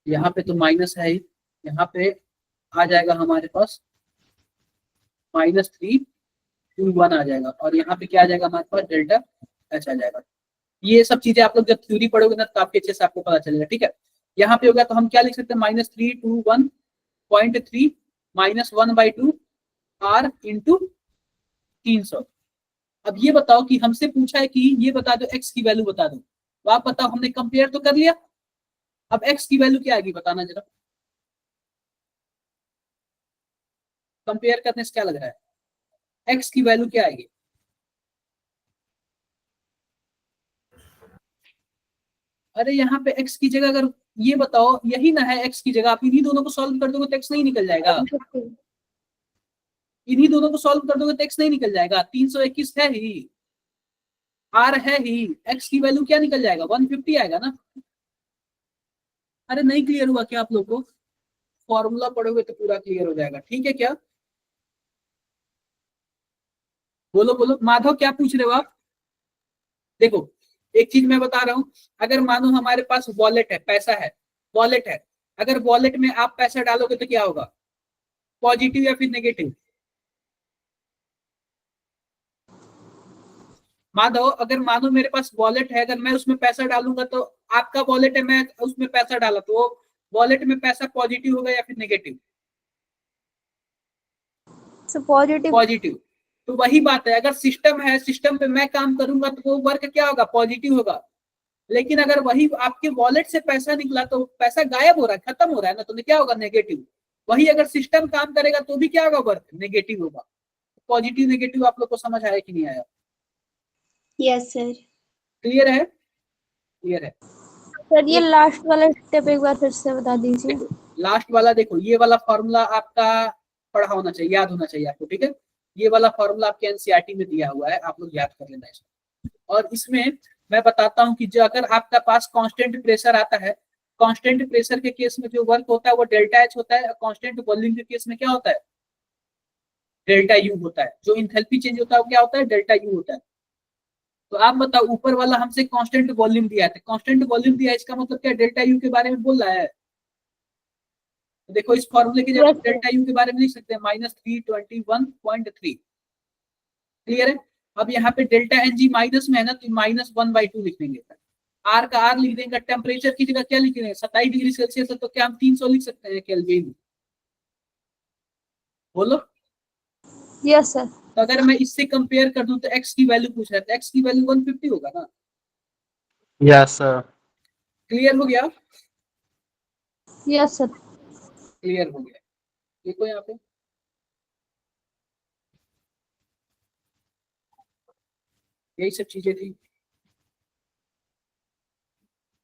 यहाँ पे तो माइनस है ही, यहाँ पे आ जाएगा हमारे पास -321 आ जाएगा, और यहाँ पे क्या आ जाएगा हमारे पास, डेल्टा एच आ जाएगा। ये सब चीजें आप लोग जब थ्योरी पढ़ोगे ना, तो काफी अच्छे से आपको पता चलेगा, ठीक है। यहाँ पे होगा तो हम क्या लिख सकते हैं, -321.3 -1/2 R इंटू 300। अब ये बताओ कि हमसे पूछा है कि ये बता दो x की वैल्यू बता दो, तो आप बताओ, हमने कंपेयर तो कर लिया, अब x की वैल्यू क्या आएगी, बताना जरा। कंपेयर करने से क्या लग रहा है, x की वैल्यू क्या आएगी, अरे यहाँ पे x की जगह, अगर ये बताओ यही ना है x की जगह, आप इन्हीं दोनों को सॉल्व कर दोगे तो x नहीं निकल जाएगा, इन्हीं दोनों को सॉल्व कर दोगे तो x नहीं निकल जाएगा, 321 है ही, R है ही, x की वैल्यू क्या निकल जाएगा, 150 आएगा ना। अरे नहीं क्लियर हुआ क्या आप लोग को, फॉर्मूला पढ़ोगे तो पूरा क्लियर हो जाएगा, ठीक है क्या, बोलो बोलो। माधव क्या पूछ रहे हो आप, देखो एक चीज मैं बता रहा हूं, अगर मानो हमारे पास वॉलेट है, पैसा है, वॉलेट है, अगर वॉलेट में आप पैसा डालोगे तो क्या होगा, पॉजिटिव या फिर नेगेटिव, माधव, अगर मानो मेरे पास वॉलेट है, अगर मैं उसमें पैसा डालूंगा तो आपका वॉलेट है, मैं उसमें पैसा डाला तो वो वॉलेट में पैसा पॉजिटिव होगा या फिर नेगेटिव? पॉजिटिव। पॉजिटिव। तो वही बात है, अगर सिस्टम है, सिस्टम पे मैं काम करूंगा तो वो वर्क क्या होगा? पॉजिटिव होगा। लेकिन अगर वही आपके वॉलेट से पैसा निकला तो पैसा गायब हो रहा है, खत्म हो रहा है ना, तो क्या होगा? नेगेटिव। वही अगर सिस्टम काम करेगा तो भी क्या होगा? वर्क नेगेटिव होगा। पॉजिटिव नेगेटिव आप लोग को समझ आया कि नहीं आया? Yes sir. क्लियर है? क्लियर है सर ये लास्ट वाला स्टेप एक बार फिर से बता दीजिए। लास्ट वाला देखो, ये वाला फॉर्मूला आपका पढ़ा होना चाहिए, याद होना चाहिए आपको, ठीक है? ये वाला फॉर्मूला आपके एनसीईआरटी में दिया हुआ है, आप लोग याद कर लेना इसको। और इसमें मैं बताता हूँ कि जो अगर आपका पास कांस्टेंट प्रेशर आता है, कांस्टेंट प्रेशर के केस में जो वर्क होता है वो डेल्टा एच होता है, कांस्टेंट वॉल्यूम के केस में क्या होता है? डेल्टा यू होता है। जो इंथैल्पी चेंज होता है वो क्या होता है? डेल्टा यू होता है। तो आप बताओ, ऊपर वाला हमसे कांस्टेंट वॉल्यूम दिया है, कांस्टेंट वॉल्यूम दिया है, इसका मतलब क्या? डेल्टा यू के बारे में बोल रहा है। तो देखो इस फॉर्मूले की जगह डेल्टा यू के बारे में लिख सकते हैं -321.3। क्लियर है? अब यहाँ पे डेल्टा एन जी माइनस में है ना, तो -1/2 लिख देंगे। आर का आर लिख देंगे। टेम्परेचर की जगह क्या लिख देंगे? 27 डिग्री सेल्सियस है तो क्या हम 300 लिख सकते हैं केल्विन? बोलो। Yes sir. तो अगर मैं इससे कंपेयर कर दूं तो एक्स की वैल्यू पूछ रहा है, तो एक्स की वैल्यू 150 होगा ना? Yes, sir. क्लियर हो गया? Yes sir. क्लियर हो गया। देखो यहाँ पे यही सब चीजें थी।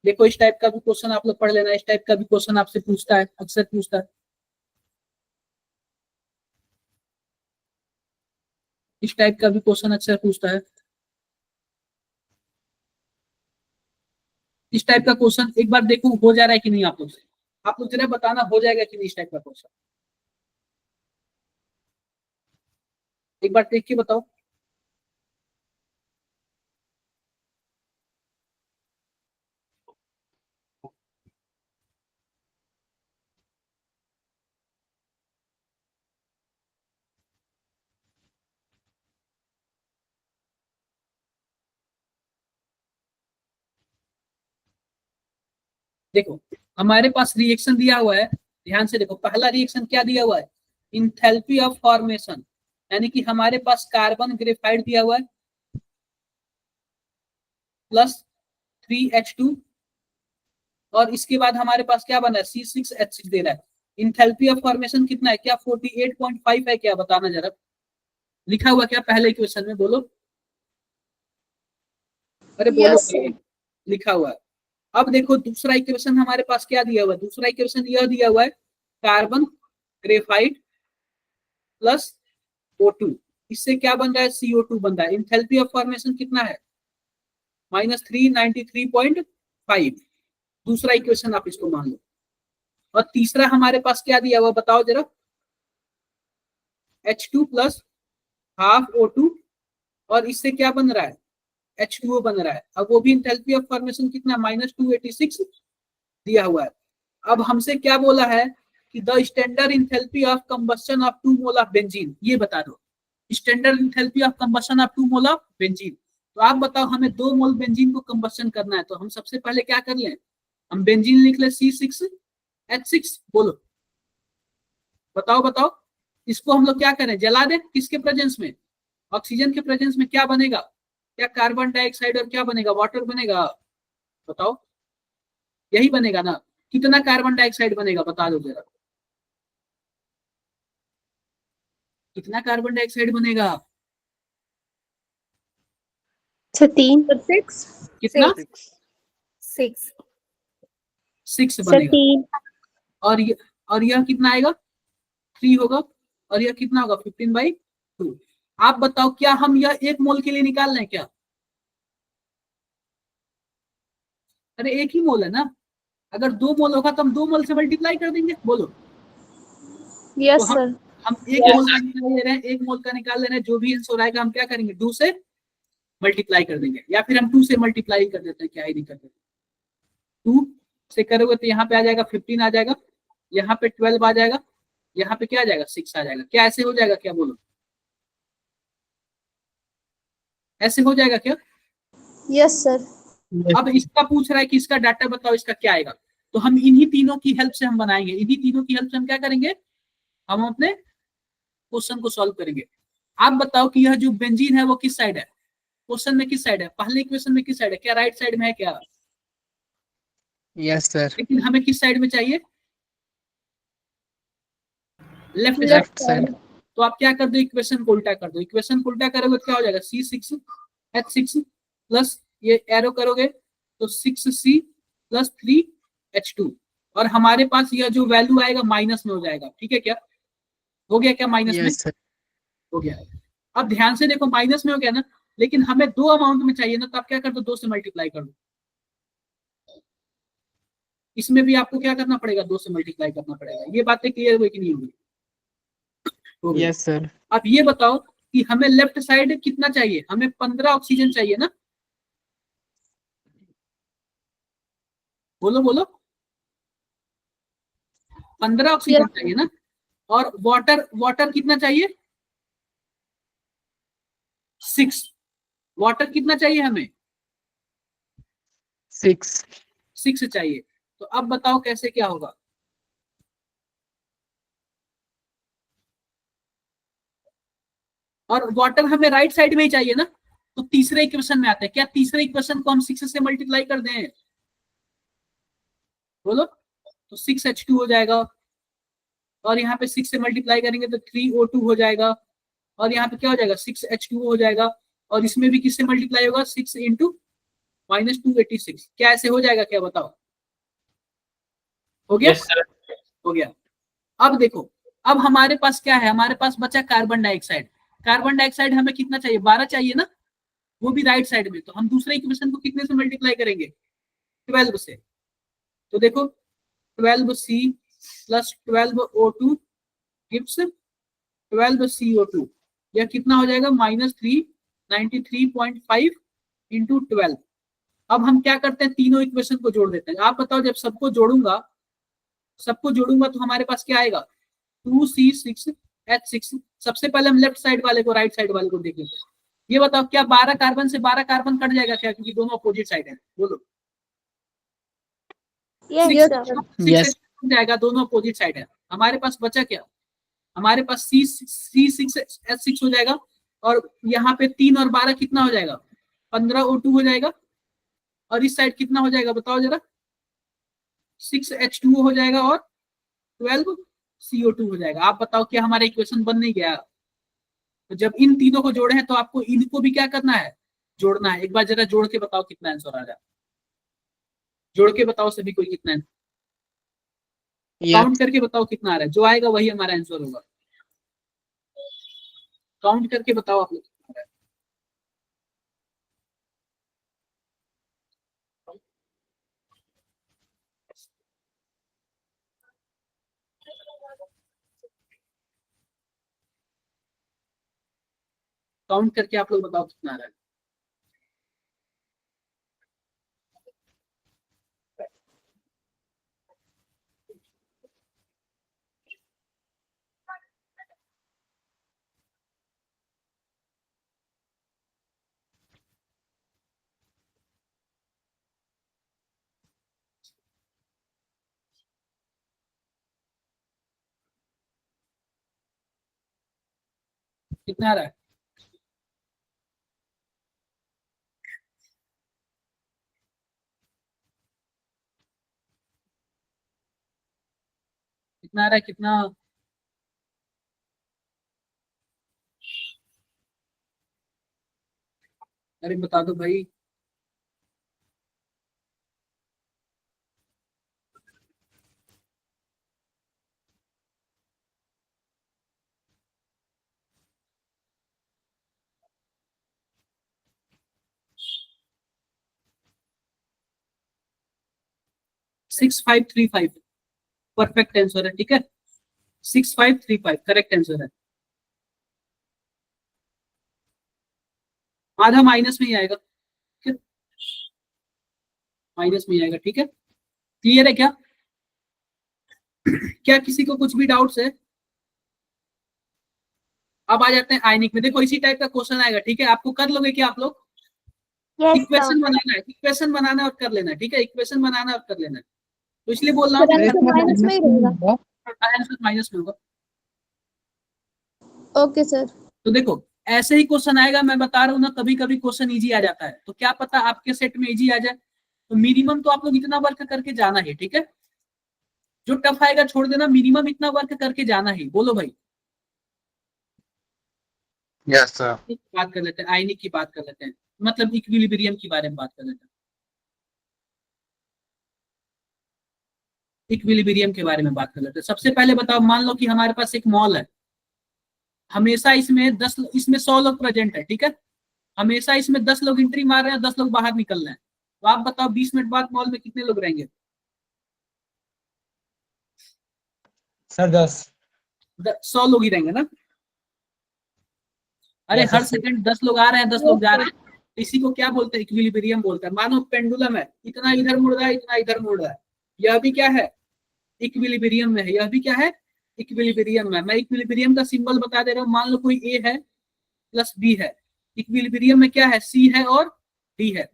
देखो इस टाइप का भी क्वेश्चन आप लोग पढ़ लेना, इस टाइप का भी क्वेश्चन आपसे पूछता है, अक्सर पूछता है। इस टाइप का भी क्वेश्चन अक्सर पूछता है। इस टाइप का क्वेश्चन एक बार देखो हो जा रहा है कि नहीं आप लोग से, आप लोग जरा बताना हो जाएगा कि नहीं इस टाइप का क्वेश्चन। एक बार देख के बताओ। देखो हमारे पास रिएक्शन दिया हुआ है, ध्यान से देखो। पहला रिएक्शन क्या दिया हुआ है? इंथैल्पी ऑफ फॉर्मेशन, यानी कि हमारे पास कार्बन ग्रेफाइट दिया हुआ है प्लस 3H2, और इसके बाद हमारे पास क्या बना है? C6H6 दे रहा है। इंथैल्पी ऑफ फॉर्मेशन कितना है? क्या 48.5 है? क्या बताना जरा, लिखा हुआ क्या पहले क्वेश्चन में? बोलो, अरे बोलो। Yes, लिखा हुआ है। अब देखो दूसरा इक्वेशन हमारे पास क्या दिया हुआ है? दूसरा इक्वेशन यह दिया हुआ है कार्बन ग्रेफाइट प्लस O2, इससे क्या बन रहा है? CO2 बन रहा है। इंथैल्पी ऑफ फॉर्मेशन कितना है? -393.5। दूसरा इक्वेशन आप इसको मान लो। और तीसरा हमारे पास क्या दिया हुआ बताओ जरा? H2 प्लस हाफ O2, और इससे क्या बन रहा है? H2O बन रहा है। अब वो भी इंथैल्पी ऑफ फॉर्मेशन कितना? -286 दिया हुआ है। अब हमसे क्या बोला है कि the standard enthalpy of combustion of 2 mole of benzene, ये बता दो। Standard enthalpy of combustion of 2 mole of benzene. तो आप बताओ, हमें 2 मोल बेंजीन को कंबस्शन करना है, तो हम सबसे पहले क्या कर लें? हम बेंजीन लिख ले C6H6। बोलो, बताओ बताओ। इसको हम लोग क्या करें? जला दें। किसके प्रेजेंस में? ऑक्सीजन के प्रेजेंस में। क्या बनेगा? क्या कार्बन डाइऑक्साइड और क्या बनेगा? वाटर बनेगा। बताओ, यही बनेगा ना? कितना कार्बन डाइऑक्साइड बनेगा बता दो जरा, कितना कार्बन डाइऑक्साइड बनेगा? 3 कितना? 6 6 सर बनेगा। 3 और यह कितना आएगा? 3 होगा। और यह कितना होगा? 15/2। आप बताओ, क्या हम यह 1 मोल के लिए निकाल रहे हैं क्या? अरे 1 ही मोल है ना। अगर 2 मोल होगा तो हम 2 मोल से मल्टीप्लाई कर देंगे। बोलो। यस तो सर। हम 1 मोल का निकाल ले रहे हैं, 1 मोल का निकाल ले रहे हैं। जो भी आंसर आएगा हम क्या करेंगे? 2 से मल्टीप्लाई कर देंगे, या फिर हम 2 से मल्टीप्लाई कर देते हैं, क्या ही नहीं करते। 2 से करोगे तो यहाँ पे आ जाएगा 15 आ जाएगा, यहाँ पे 12 आ जाएगा, यहाँ पे क्या आ जाएगा? 6 आ जाएगा। क्या ऐसे हो जाएगा क्या? बोलो। ऐसे हो जाएगा क्या? Yes sir. अब इसका पूछ रहा है कि इसका डाटा बताओ, इसका क्या आएगा, तो हम इन्हीं तीनों की हेल्प से हम बनाएंगे, इन्हीं तीनों की हेल्प से हम क्या करेंगे, हम अपने क्वेश्चन को सॉल्व करेंगे। आप बताओ कि यह जो बेंजीन है वो किस साइड है, क्वेश्चन में किस साइड है, पहले इक्वेशन में किस साइड है, क्या राइट साइड में है क्या? Yes sir. लेकिन हमें किस साइड में चाहिए, लेफ्ट साइड। Left side. तो आप क्या कर दो, इक्वेशन को उल्टा कर दो, इक्वेशन को उल्टा करोगे तो क्या हो जाएगा, C6H6 प्लस ये एरो करोगे तो 6C प्लस 3H2, और हमारे पास यह जो वैल्यू आएगा माइनस में हो जाएगा, ठीक है क्या? हो गया क्या माइनस में? Yes sir. हो गया। अब ध्यान से देखो, माइनस में हो गया ना, लेकिन हमें दो अमाउंट में चाहिए ना, तो आप क्या कर दो, 2 से मल्टीप्लाई कर दो। इसमें भी आपको क्या करना पड़ेगा, 2 से मल्टीप्लाई करना पड़ेगा। ये बातें क्लियर हुई कि नहीं हुई? हो गई। Yes sir. अब ये बताओ कि हमें लेफ्ट साइड कितना चाहिए, हमें 15 ऑक्सीजन चाहिए ना, बोलो बोलो, 15 ऑक्सीजन चाहिए ना, और वाटर कितना चाहिए, 6। वाटर कितना चाहिए हमें, 6 चाहिए। तो अब बताओ कैसे क्या होगा, और वाटर हमें राइट साइड में ही चाहिए ना, तो तीसरे इक्वेशन में आते हैं, क्या तीसरे इक्वेशन को हम 6 से मल्टीप्लाई कर दें, बोलो, तो 6H2 हो जाएगा, और यहाँ पे 6 से मल्टीप्लाई करेंगे तो 3O2 हो जाएगा, और यहाँ पे क्या हो जाएगा, 6H2O हो जाएगा, और इसमें भी किससे मल्टीप्लाई होगा, 6 इंटू -286। क्या ऐसे हो जाएगा क्या, बताओ, हो गया? Yes, sir. हो गया। अब देखो, अब हमारे पास क्या है, हमारे पास बचा कार्बन डाइऑक्साइड। कार्बन डाइऑक्साइड हमें कितना चाहिए, 12 चाहिए ना, वो भी राइट साइड में, तो हम दूसरे इक्वेशन को कितने से मल्टीप्लाई करेंगे, 12 से। तो देखो 12C plus 12O2 gives 12CO2, यह कितना हो जाएगा, -393.5 इंटू 12। अब हम क्या करते हैं, तीनों इक्वेशन को जोड़ देते हैं। आप बताओ, जब सबको जोड़ूंगा तो हमारे पास क्या आएगा, 2C6H6। सबसे पहले हम लेफ्ट साइड वाले को, राइट साइड वाले को देख लेते हैं। ये बताओ, क्या 12 कार्बन से 12 कार्बन कट जाएगा क्या, क्योंकि दोनों अपोजिट साइड है, बोलो। Yes sir. 6 जाएगा, दोनों अपोजिट साइड है। हमारे पास बचा क्या, हमारे पास C6H6 हो जाएगा, और यहाँ पे 3 और 12 कितना हो जाएगा, 15O2 हो जाएगा, और इस साइड कितना हो जाएगा बताओ जरा, 6H2O हो जाएगा, और 12CO2 हो जाएगा। आप बताओ क्या हमारा इक्वेशन बन नहीं गया? तो जब इन तीनों को जोड़े हैं तो आपको इनको भी क्या करना है, जोड़ना है। एक बार जरा जोड़ के बताओ कितना आंसर आ रहा है, जोड़ के बताओ सभी कोई कितना है, काउंट करके बताओ कितना आ रहा है, जो आएगा वही हमारा आंसर होगा। काउंट करके बताओ आप लोग कितना आ रहा है। काउंट करके आप लोग बताओ कितना आ रहा है। कितना आ रहा है, कितना आ रहा है, कितना, अरे बता दो भाई। सिक्स 535 परफेक्ट आंसर है, ठीक है, 6535 करेक्ट आंसर है। आधा माइनस में ही आएगा, माइनस में ही आएगा, ठीक है, क्लियर है क्या? क्या किसी को कुछ भी डाउट्स है? अब आ जाते हैं आयनिक में। देखो इसी टाइप का क्वेश्चन आएगा, ठीक है। आपको कर लोगे क्या आप लोग? इक्वेशन बनाना है, इक्वेशन बनाना और कर लेना, ठीक है। इक्वेशन बनाना और कर लेना, तो इसलिए बोल रहा हूँ माइनस में ही रहेगा। आंसर माइनस में होगा। Okay sir. तो देखो ऐसे ही क्वेश्चन आएगा, मैं बता रहा हूँ ना, कभी कभी क्वेश्चन इजी आ जाता है, तो क्या पता आपके सेट में इजी आ जाए। तो मिनिमम तो आप लोग इतना वर्क करके जाना है, ठीक है। जो टफ आएगा छोड़ देना, मिनिमम इतना वर्क करके जाना है। बोलो भाई। Yes, sir. बात कर लेते हैं, आयनिक की बात कर लेते हैं, मतलब इक्विलिब्रियम के बारे में बात कर लेते हैं। इक्विलिब्रियम के बारे में बात कर लेते हैं। सबसे पहले बताओ, मान लो कि हमारे पास एक मॉल है, हमेशा इसमें 100 लोग प्रेजेंट है, ठीक है। हमेशा इसमें 10 लोग एंट्री मार रहे हैं, 10 लोग बाहर निकल रहे हैं। तो आप बताओ 20 मिनट बाद मॉल में कितने लोग रहेंगे? Sir, 10. 100 लोग ही रहेंगे ना। अरे Yes, हर sir. सेकंड 10 लोग आ रहे हैं, 10 लोग जा रहे हैं। इसी को क्या बोलते हैं? इक्विलिब्रियम बोलते हैं। मानो पेंडुलम है, इतना इधर मुड़ रहा है, इतना इधर मुड़ रहा है, यह भी क्या है? इक्विलिब्रियम में है। यह भी क्या है? इक्विलिब्रियम में। मैं इक्विलिब्रियम का सिंबल बता दे रहा हूँ। मान लो कोई ए है प्लस बी है, इक्विलिब्रियम में क्या है? सी है और डी है।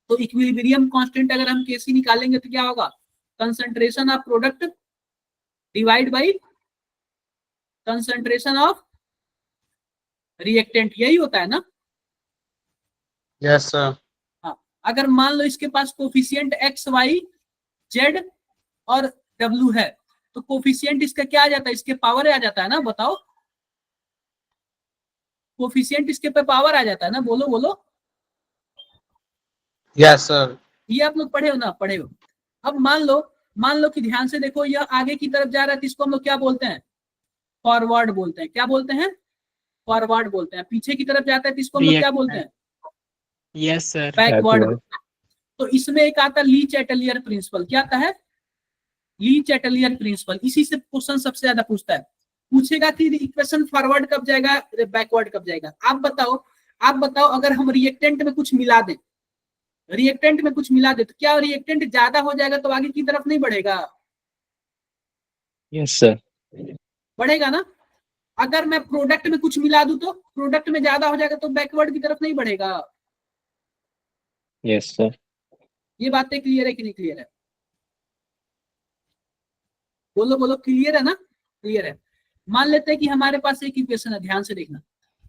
तो इक्विलिब्रियम कांस्टेंट अगर हम केसी निकालेंगे तो क्या होगा? Concentration of product divide by concentration of reactant, यही होता है ना। Yes, sir. हाँ, अगर मान लो इसके पास कोफिशिएंट एक्स वाई जेड और डब्ल्यू है, तो कोफिशिएंट इसका क्या आ जाता है? इसके पावर आ जाता है ना। बताओ, कोफिशिएंट इसके पे पावर आ जाता है ना। बोलो बोलो। Yes, sir. ये आप लोग पढ़े हो ना? पढ़े हो। अब मान लो कि ध्यान से देखो, यह आगे की तरफ जा रहा है, तो इसको हम लोग क्या बोलते हैं? फॉरवर्ड बोलते हैं। क्या बोलते हैं? फॉरवर्ड बोलते हैं। पीछे की तरफ जाता है तो इसको हम लोग क्या बोलते हैं? Yes sir. बैकवर्ड। तो इसमें एक आता है ली चैटलियर प्रिंसिपल। क्या आता है? ली चैटलियर प्रिंसिपल। इसी से क्वेश्चन सबसे ज्यादा पूछता है। पूछेगा कि इक्वेशन फॉरवर्ड कब जाएगा, बैकवर्ड कब जाएगा। आप बताओ अगर हम रिएक्टेंट में कुछ मिला दें, रिएक्टेंट में कुछ मिला दे, तो क्या रिएक्टेंट ज्यादा हो जाएगा तो आगे की तरफ नहीं बढ़ेगा? Yes sir. बढ़ेगा ना। अगर मैं प्रोडक्ट में कुछ मिला दूं तो प्रोडक्ट में ज्यादा हो जाएगा तो बैकवर्ड की तरफ नहीं बढ़ेगा। Yes sir. ये बातें क्लियर है कि नहीं क्लियर है? बोलो बोलो, क्लियर है ना? क्लियर है। मान लेते हैं कि हमारे पास एक इक्वेशन है, ध्यान से देखना।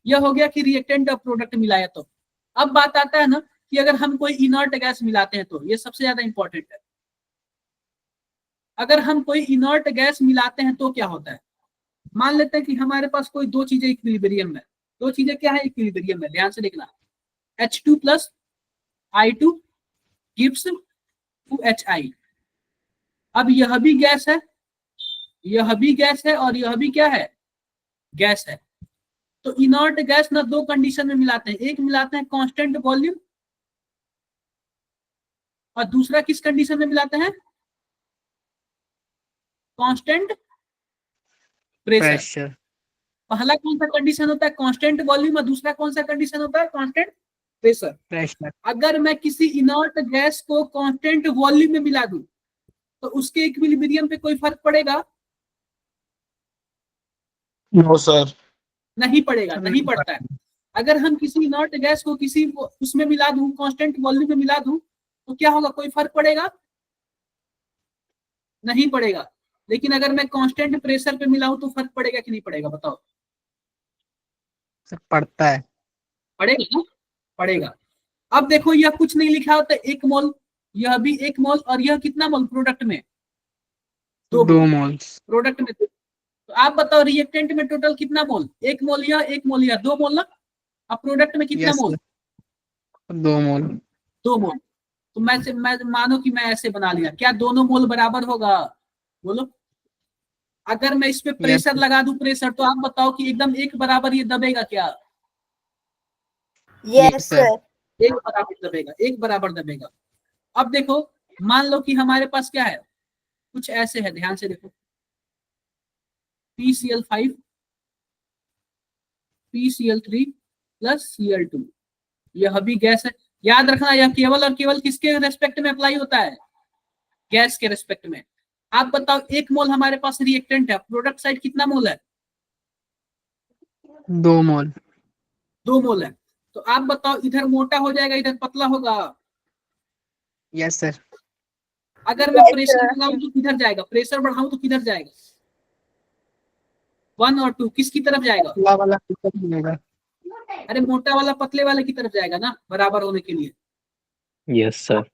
यह हो गया कि रिएक्टेंट और प्रोडक्ट मिलाया। तो अब बात आता है ना कि अगर हम कोई इनर्ट गैस मिलाते हैं, तो ये सबसे ज्यादा इंपॉर्टेंट है। अगर हम कोई इनर्ट गैस मिलाते हैं तो क्या होता है? मान लेते हैं कि हमारे पास कोई दो चीजें इक्विलिब्रियम में। दो चीजें क्या है इक्विलिब्रियम में? ध्यान से देखना। H2 plus I2 gives 2HI। अब यह भी गैस है, यह भी गैस है, और यह भी क्या है? गैस है। तो इनर्ट गैस ना दो कंडीशन में मिलाते हैं। एक मिलाते हैं कांस्टेंट वॉल्यूम, और दूसरा किस कंडीशन में मिलाते हैं? Constant pressure. पहला कौन सा कंडीशन होता है? Constant volume. और दूसरा कौन सा कंडीशन होता है? Constant pressure. अगर मैं किसी इनर्ट गैस को कांस्टेंट वॉल्यूम में मिला दूं तो उसके इक्विलिब्रियम पे कोई फर्क पड़ेगा? No, sir. नहीं पड़ेगा, नहीं पड़ता है। अगर हम किसी इनर्ट गैस को किसी उसमें मिला दूं, कांस्टेंट वॉल्यूम में मिला दूं, तो क्या होगा? कोई फर्क पड़ेगा? नहीं पड़ेगा। लेकिन अगर मैं कांस्टेंट प्रेशर पे मिलाऊं तो फर्क पड़ेगा कि नहीं पड़ेगा? बताओ। सर पड़ता है। पड़ेगा ना? पड़ेगा। अब देखो, यह कुछ नहीं लिखा होता, 1 मोल, यह भी 1 मोल, और यह कितना मोल प्रोडक्ट में? 2 मोल्स। प्रोडक्ट में। तो आप बताओ रिएक्टेंट में टोटल कितना मोल? 1 मोल या 1 मोल या 2 मोल ना। अब प्रोडक्ट में कितना मोल? 2 मोल। 2 मोल। तो मैं मानो कि मैं ऐसे बना लिया, क्या दोनों मोल बराबर होगा? बोलो। अगर मैं इस पे प्रेशर लगा दूं, प्रेशर, तो आप बताओ कि एकदम एक बराबर ये दबेगा क्या? Yes sir. एक बराबर दबेगा, एक बराबर दबेगा। अब देखो, मान लो कि हमारे पास क्या है, कुछ ऐसे है, ध्यान से देखो। PCl5 PCl3 प्लस Cl2, यह भी गैस है। याद रखना, यह केवल और केवल किसके रेस्पेक्ट में अप्लाई होता है? गैस के रेस्पेक्ट में। आप बताओ 1 मोल हमारे पास रिएक्टेंट है, प्रोडक्ट साइड कितना मोल है? 2 मोल। 2 मोल है। तो आप बताओ इधर मोटा हो जाएगा इधर पतला होगा। Yes sir. अगर मैं प्रेशर लगाऊं तो किधर जाएगा, प्रेशर बढ़ाऊं तो किधर जाएगा, 1 और 2 किसकी तरफ जाएगा? पतला वाला कितना मिलेगा? अरे मोटा वाला पतले वाले की तरफ जाएगा ना, बराबर होने के लिए। Yes sir.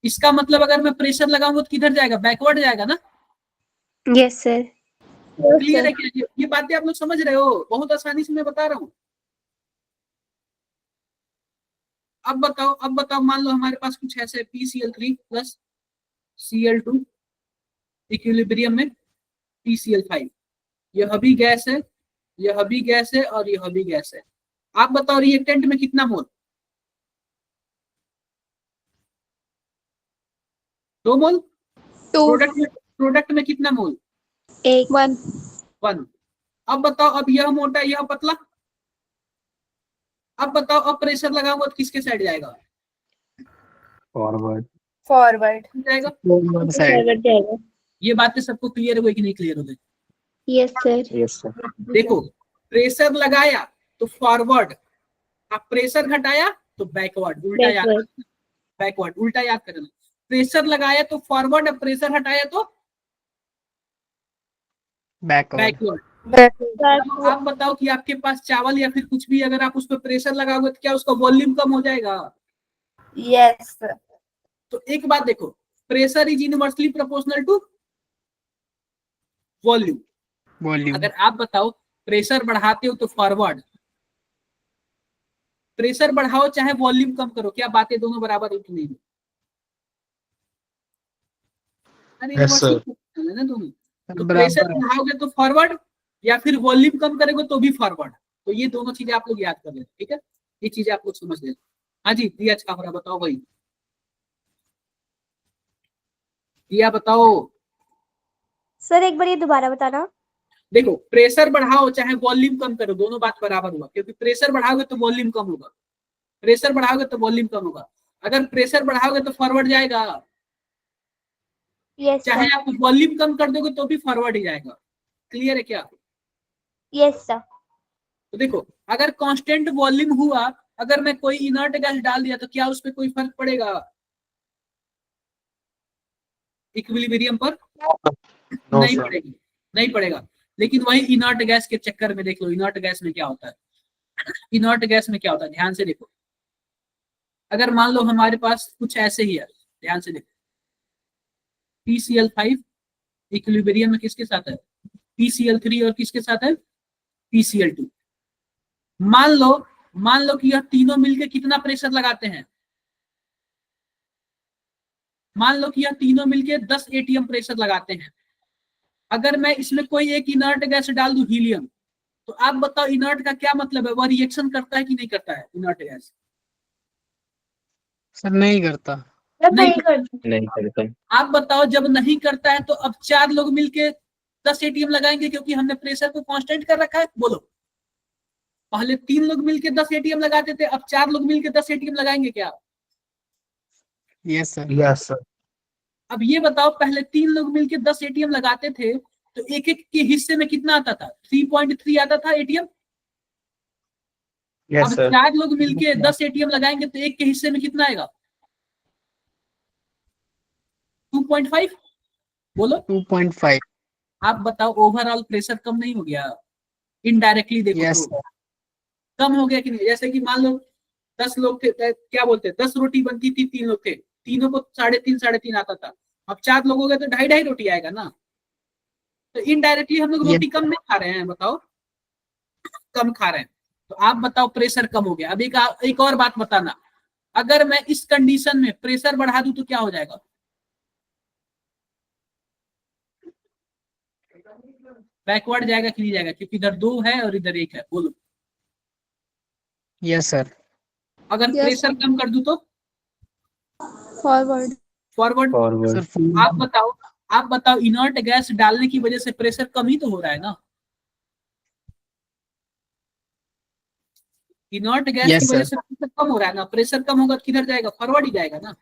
इसका मतलब अगर मैं प्रेशर लगाऊंगा तो किधर जाएगा, बैकवर्ड जाएगा ना। Yes, sir. क्लियर है क्या? ये बातें आप लोग समझ रहे हो, बहुत आसानी से मैं बता रहा हूँ। अब बताओ मान लो हमारे पास कुछ ऐसे PCl3 प्लस Cl2 इक्विलिब्रियम में PCl5, यह भी गैस है, यह भी गैस है और यह भी गैस है। आप बताओ रिएक्टेंट में कितना मोल? 2 मोल। 2 प्रोडक्ट में कितना मोल? 1 1। अब बताओ, अब यह मोटा यह पतला, अब बताओ अब प्रेशर लगाऊंगा तो किसके साइड जाएगा? फॉरवर्ड। जाएगा। Forward side. Forward जाएगा। ये बातें सबको क्लियर हो गई कि नहीं क्लियर हो गई? Yes, sir. Yes sir. देखो, प्रेशर लगाया तो फॉरवर्ड, अब प्रेशर घटाया तो बैकवर्ड, उल्टा याद Backward. करना, बैकवर्ड उल्टा याद करना। प्रेशर लगाया तो फॉरवर्ड, अब प्रेशर हटाया तो बैकवर्ड। बैकवर्ड। आप बताओ कि आपके पास चावल या फिर कुछ भी अगर आप उस पर प्रेशर लगाओगे तो क्या उसका वॉल्यूम कम हो जाएगा? यस तो एक बात देखो, pressure is inversely proportional to volume. Volume. अगर आप बताओ प्रेशर बढ़ाते हो तो फॉरवर्ड, प्रेशर बढ़ाओ चाहे वॉल्यूम कम करो, क्या बातें दोनों बराबर है कि नहीं? अरे Yes, sir. inversely proportional है ना दोनों। तो बराबर प्रेशर है। बढ़ाओगे तो फॉरवर्ड, या फिर वॉल्यूम कम करेंगे तो भी फॉरवर्ड। तो ये दोनों चीजें आप लोग याद कर लेना, ठीक है? ये चीजें आप लोग समझ लेना। हाँ जी, दिया छावरा बताओ भाई, दिया बताओ। सर एक बार ये दोबारा बताना। देखो, प्रेशर बढ़ाओ चाहे वॉल्यूम कम करो, दोनों बात बराबर हुआ, क्योंकि प्रेशर बढ़ाओगे तो वॉल्यूम कम होगा, प्रेशर बढ़ाओगे तो वॉल्यूम कम होगा। अगर प्रेशर बढ़ाओगे तो फॉरवर्ड जाएगा, यस चाहे सर। आप वॉल्यूम कम कर दोगे तो भी फॉरवर्ड ही जाएगा। क्लियर है क्या? Yes sir. तो देखो, अगर कांस्टेंट वॉल्यूम हुआ, अगर मैं कोई इनर्ट गैस डाल दिया तो क्या उस पर कोई फर्क पड़ेगा इक्विलिब्रियम पर? नो नहीं सर। पड़ेगी, नहीं पड़ेगा। लेकिन वही इनर्ट गैस के चक्कर में देख लो, इनर्ट गैस में क्या होता है, इनर्ट गैस में क्या होता है, ध्यान से देखो। अगर मान लो हमारे पास कुछ ऐसे ही है, ध्यान से देखो, PCl5 इक्विलिब्रियम में किसके साथ है? PCl3 और किसके साथ है? PCl2। मान लो कि यह तीनों मिलके कितना प्रेशर लगाते हैं? मान लो कि यह तीनों मिलके 10 ATM प्रेशर लगाते हैं। अगर मैं इसमें कोई एक इनर्ट गैस डाल दूं, हीलियम, तो आप बताओ इनर्ट का क्या मतलब है? वह रिएक्शन करता है कि नहीं करता है इनर्ट गैस? सर नहीं करता। नहीं। नहीं करता। आप बताओ, जब नहीं करता है तो अब 4 लोग मिलके 10 ATM लगाएंगे, क्योंकि हमने प्रेशर को कांस्टेंट कर रखा है। बोलो, पहले 3 लोग मिलके 10 ATM लगाते थे, अब 4 लोग मिलके 10 ATM लगाएंगे क्या? Yes sir. Yes sir. अब ये बताओ, पहले 3 लोग मिलके 10 ATM लगाते थे तो एक एक के हिस्से में कितना आता था? 3.3 आता था ATM। यस अब सर। 4 लोग मिलके 10 ATM लगाएंगे तो एक के हिस्से में कितना आएगा? 2.5। बोलो, 2.5। आप बताओ ओवरऑल प्रेशर कम नहीं हो गया? इनडायरेक्टली देखो यस तो सर। कम हो गया कि नहीं? जैसे कि मान लो 10 लोग थे, क्या बोलते हैं, 10 रोटी बनती थी, 3 लोग थे, तीनों को 3.5 आता था। अब 4 लोग हो गए तो 2.5 रोटी आएगा ना। तो इनडायरेक्टली हम लोग Yes. रोटी कम नहीं खा रहे हैं, बताओ, कम खा रहे हैं। तो आप बताओ प्रेशर कम हो गया। अब एक और बात बताना, अगर मैं इस कंडीशन में प्रेशर बढ़ा दूं तो क्या हो जाएगा? बैकवर्ड जाएगा कि नहीं जाएगा? क्योंकि इधर 2 है और इधर 1 है। बोलो, यस सर। अगर Yes. प्रेशर कम कर दूं तो फॉरवर्ड फॉरवर्ड। फॉरवर्ड। सर आप बताओ इनर्ट गैस डालने की वजह से प्रेशर कम ही तो हो रहा है ना? इनर्ट गैस Yes, की वजह sir. से प्रेशर कम हो रहा है ना। प्रेशर कम होगा तो किधर जाएगा? फॉरवर्ड ही जाएगा ना।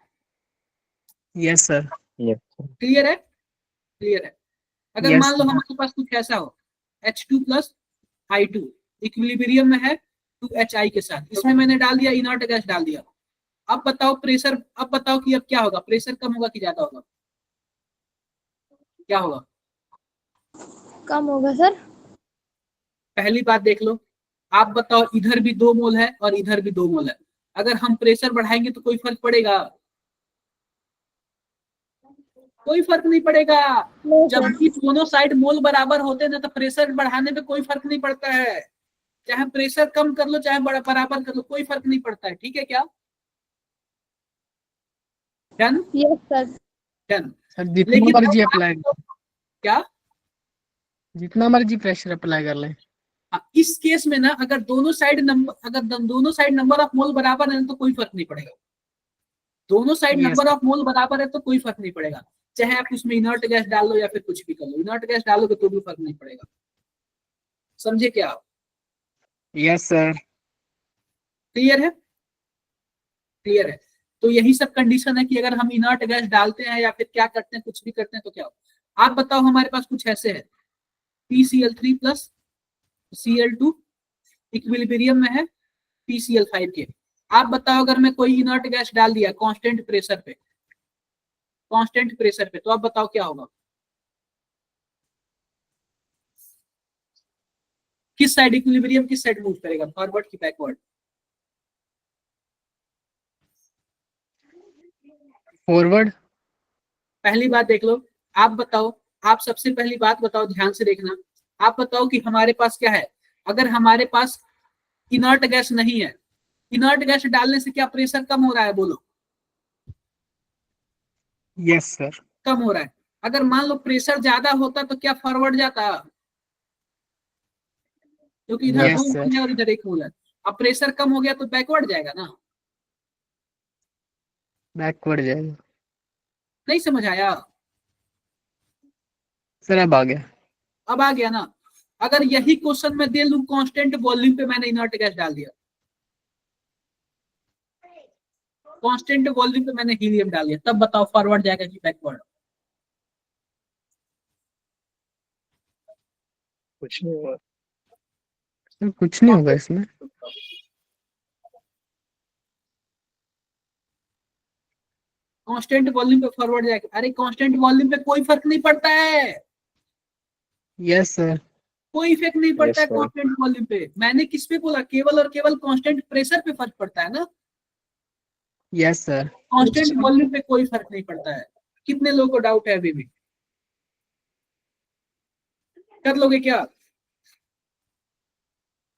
Yes sir. Yes sir. Clear है? क्लियर है। अगर Yes, मान लो sir. हमारे पास कुछ ऐसा हो, H2 प्लस I2 इक्विलिब्रियम में है 2HI के साथ, इसमें मैंने डाल दिया इनर्ट गैस डाल दिया। अब बताओ प्रेशर, अब बताओ कि अब क्या होगा, प्रेशर कम होगा कि ज्यादा होगा, क्या होगा? कम होगा सर। पहली बात देख लो, आप बताओ इधर भी 2 मोल है और इधर भी 2 मोल है, अगर हम प्रेशर बढ़ाएंगे तो कोई फर्क पड़ेगा? कोई फर्क नहीं पड़ेगा। नहीं जब सर। भी दोनों साइड मोल बराबर होते हैं ना तो प्रेशर बढ़ाने पे कोई फर्क नहीं पड़ता है, चाहे प्रेशर कम कर लो चाहे बराबर कर लो, कोई फर्क नहीं पड़ता है। ठीक है क्या? Done yes sir. Done. Sir जितना लेकिन मर्जी अब अप्लाई, क्या, जितना मर्जी प्रेशर अप्लाई कर लें। इस केस में ना अगर दोनों साइड नंबर ऑफ मोल बराबर है तो कोई फर्क नहीं पड़ेगा। दोनों side Yes. Number of mole बराबर है तो कोई फर्क नहीं पड़ेगा, चाहे आप उसमें इनर्ट गैस डाल लो या फिर कुछ भी कर लो, इनर्ट गैस डालोगे तो भी फर्क नहीं पड़ेगा। समझे क्या आप? Yes sir. क्लियर है? क्लियर है। तो यही सब कंडीशन है कि अगर हम इनर्ट गैस डालते हैं या फिर क्या करते हैं, कुछ भी करते हैं तो क्या हो। आप बताओ हमारे पास कुछ ऐसे है, PCl3 प्लस Cl2 इक्विलिब्रियम में है PCl5 के। आप बताओ अगर मैं कोई इनर्ट गैस डाल दिया कांस्टेंट प्रेशर पे, तो आप बताओ क्या होगा? किस साइड इक्विलिब्रियम किस साइड मूव करेगा, फॉरवर्ड की बैकवर्ड? फॉरवर्ड। पहली बात देख लो, आप बताओ, आप सबसे पहली बात बताओ, ध्यान से देखना। आप बताओ कि हमारे पास क्या है, अगर हमारे पास इनर्ट गैस नहीं है, इनर्ट गैस डालने से क्या प्रेशर कम हो रहा है? बोलो। Yes sir. कम हो रहा है। अगर मान लो प्रेशर ज्यादा होता तो क्या फॉरवर्ड जाता? क्योंकि इधर Yes, 2 sir. मोल है और इधर 1 मोल है। अब प्रेशर कम हो गया तो बैकवर्ड जाएगा ना। बैकवर्ड जाएगा। नहीं समझ आया? सर अब आ गया। अब आ गया ना। अगर यही क्वेश्चन में दे लूं कांस्टेंट वॉल्यूम पे मैंने इनर्ट गैस डाल दिया, कांस्टेंट वॉल्यूम पे मैंने हीलियम डाल दिया, तब बताओ फॉरवर्ड जाएगा कि बैकवर्ड? कुछ नहीं हुआ। सर कुछ नहीं होगा इसमें। कांस्टेंट वॉल्यूम पे फॉरवर्ड जाएगा। अरे कांस्टेंट वॉल्यूम पे कोई फर्क नहीं पड़ता है, यस सर। कोई इफेक्ट नहीं पड़ता है Yes, sir. कांस्टेंट वॉल्यूम पे। मैंने किस पे बोला? केवल और केवल कांस्टेंट प्रेशर पे फर्क पड़ता है ना, यस सर। कांस्टेंट वॉल्यूम पे कोई फर्क नहीं पड़ता है। कितने लोगों को डाउट है अभी भी? कर लोगे क्या?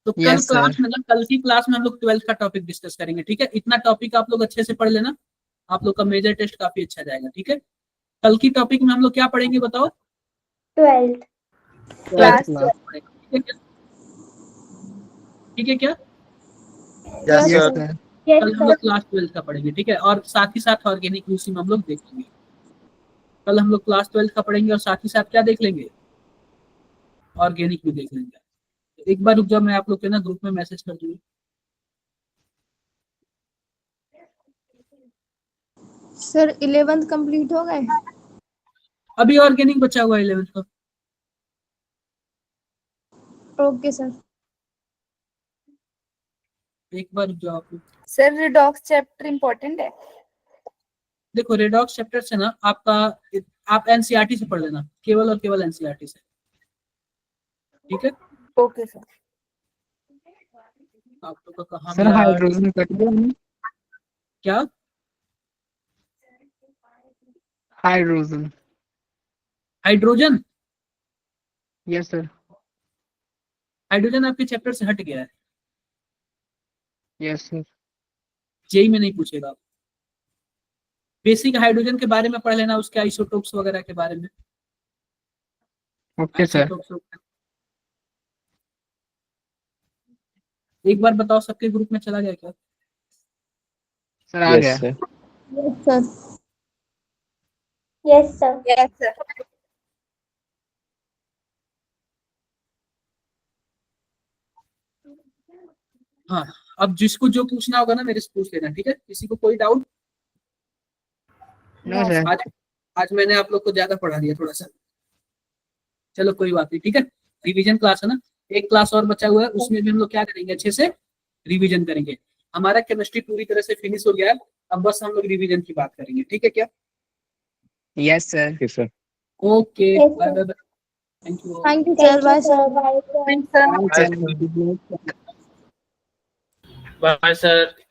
तो कल Yes, sir. क्लास में ना, कल की क्लास में हम लोग 12th का टॉपिक डिस्कस करेंगे। ठीक है, इतना टॉपिक आप लोग अच्छे से पढ़ लेना, आप लोग का मेजर टेस्ट काफी अच्छा जाएगा। ठीक है, कल की टॉपिक में हम लोग क्या पढ़ेंगे बताओ? 12th class. ठीक है क्या? Yes, yes sir. सर। कल हम लोग क्लास 12th का पढ़ेंगे। ठीक है, और साथ ही साथ ऑर्गेनिक यूसी में हम लोग देखेंगे। कल हम लोग क्लास 12th का पढ़ेंगे और साथ ही साथ क्या देख लेंगे? ऑर्गेनिक भी देख लेंगे। एक बार रुक जाओ, मैं आप लोग के ना ग्रुप में मैसेज कर दूंगी। सर 11th कंप्लीट हो गए? अभी ऑर्गेनिक बचा हुआ 11th का। Okay sir. एक बार रुक जाओ आप लोग। सर रिडॉक्स चैप्टर इम्पोर्टेंट है? देखो रेडॉक्स चैप्टर से ना आपका, आप एनसीईआरटी से पढ़ लेना, केवल और केवल एनसीईआरटी से। ठीक है, ओके सर। आप लोग का कहाँ सर मिला? हाइड्रोजन कट गया हमने। क्या? Hydrogen. Hydrogen? Yes sir. Hydrogen आपके चैप्टर से हट गया है, यस सर। जेई में नहीं पूछेगा। बेसिक हाइड्रोजन के बारे में पढ़ लेना, उसके आइसोटोप्स वगैरह के बारे में। Okay sir. आइसोटोप्स एक बार बताओ, सबके ग्रुप में चला गया क्या? सर आ गया। Yes, sir. Yes sir. Yes sir yes sir. हाँ, अब जिसको जो पूछना होगा ना मेरे से पूछ लेना। ठीक है, किसी को कोई डाउट? No sir. आज मैंने आप लोग को ज्यादा पढ़ा दिया थोड़ा सा, चलो कोई बात नहीं। ठीक है, रिवीजन क्लास है ना, एक क्लास और बचा हुआ है, उसमें भी हम लोग क्या करेंगे, अच्छे से रिवीजन करेंगे। हमारा केमिस्ट्री पूरी तरह से फिनिश हो गया है, अब बस हम लोग रिवीजन की बात करेंगे, ठीक है क्या? Yes sir. Okay, sir. Okay, Yes, bye sir. Bye. Thank you. Thank you Thank sir, you, bye sir. Sir. Bye, sir. Thanks, sir. Bye sir.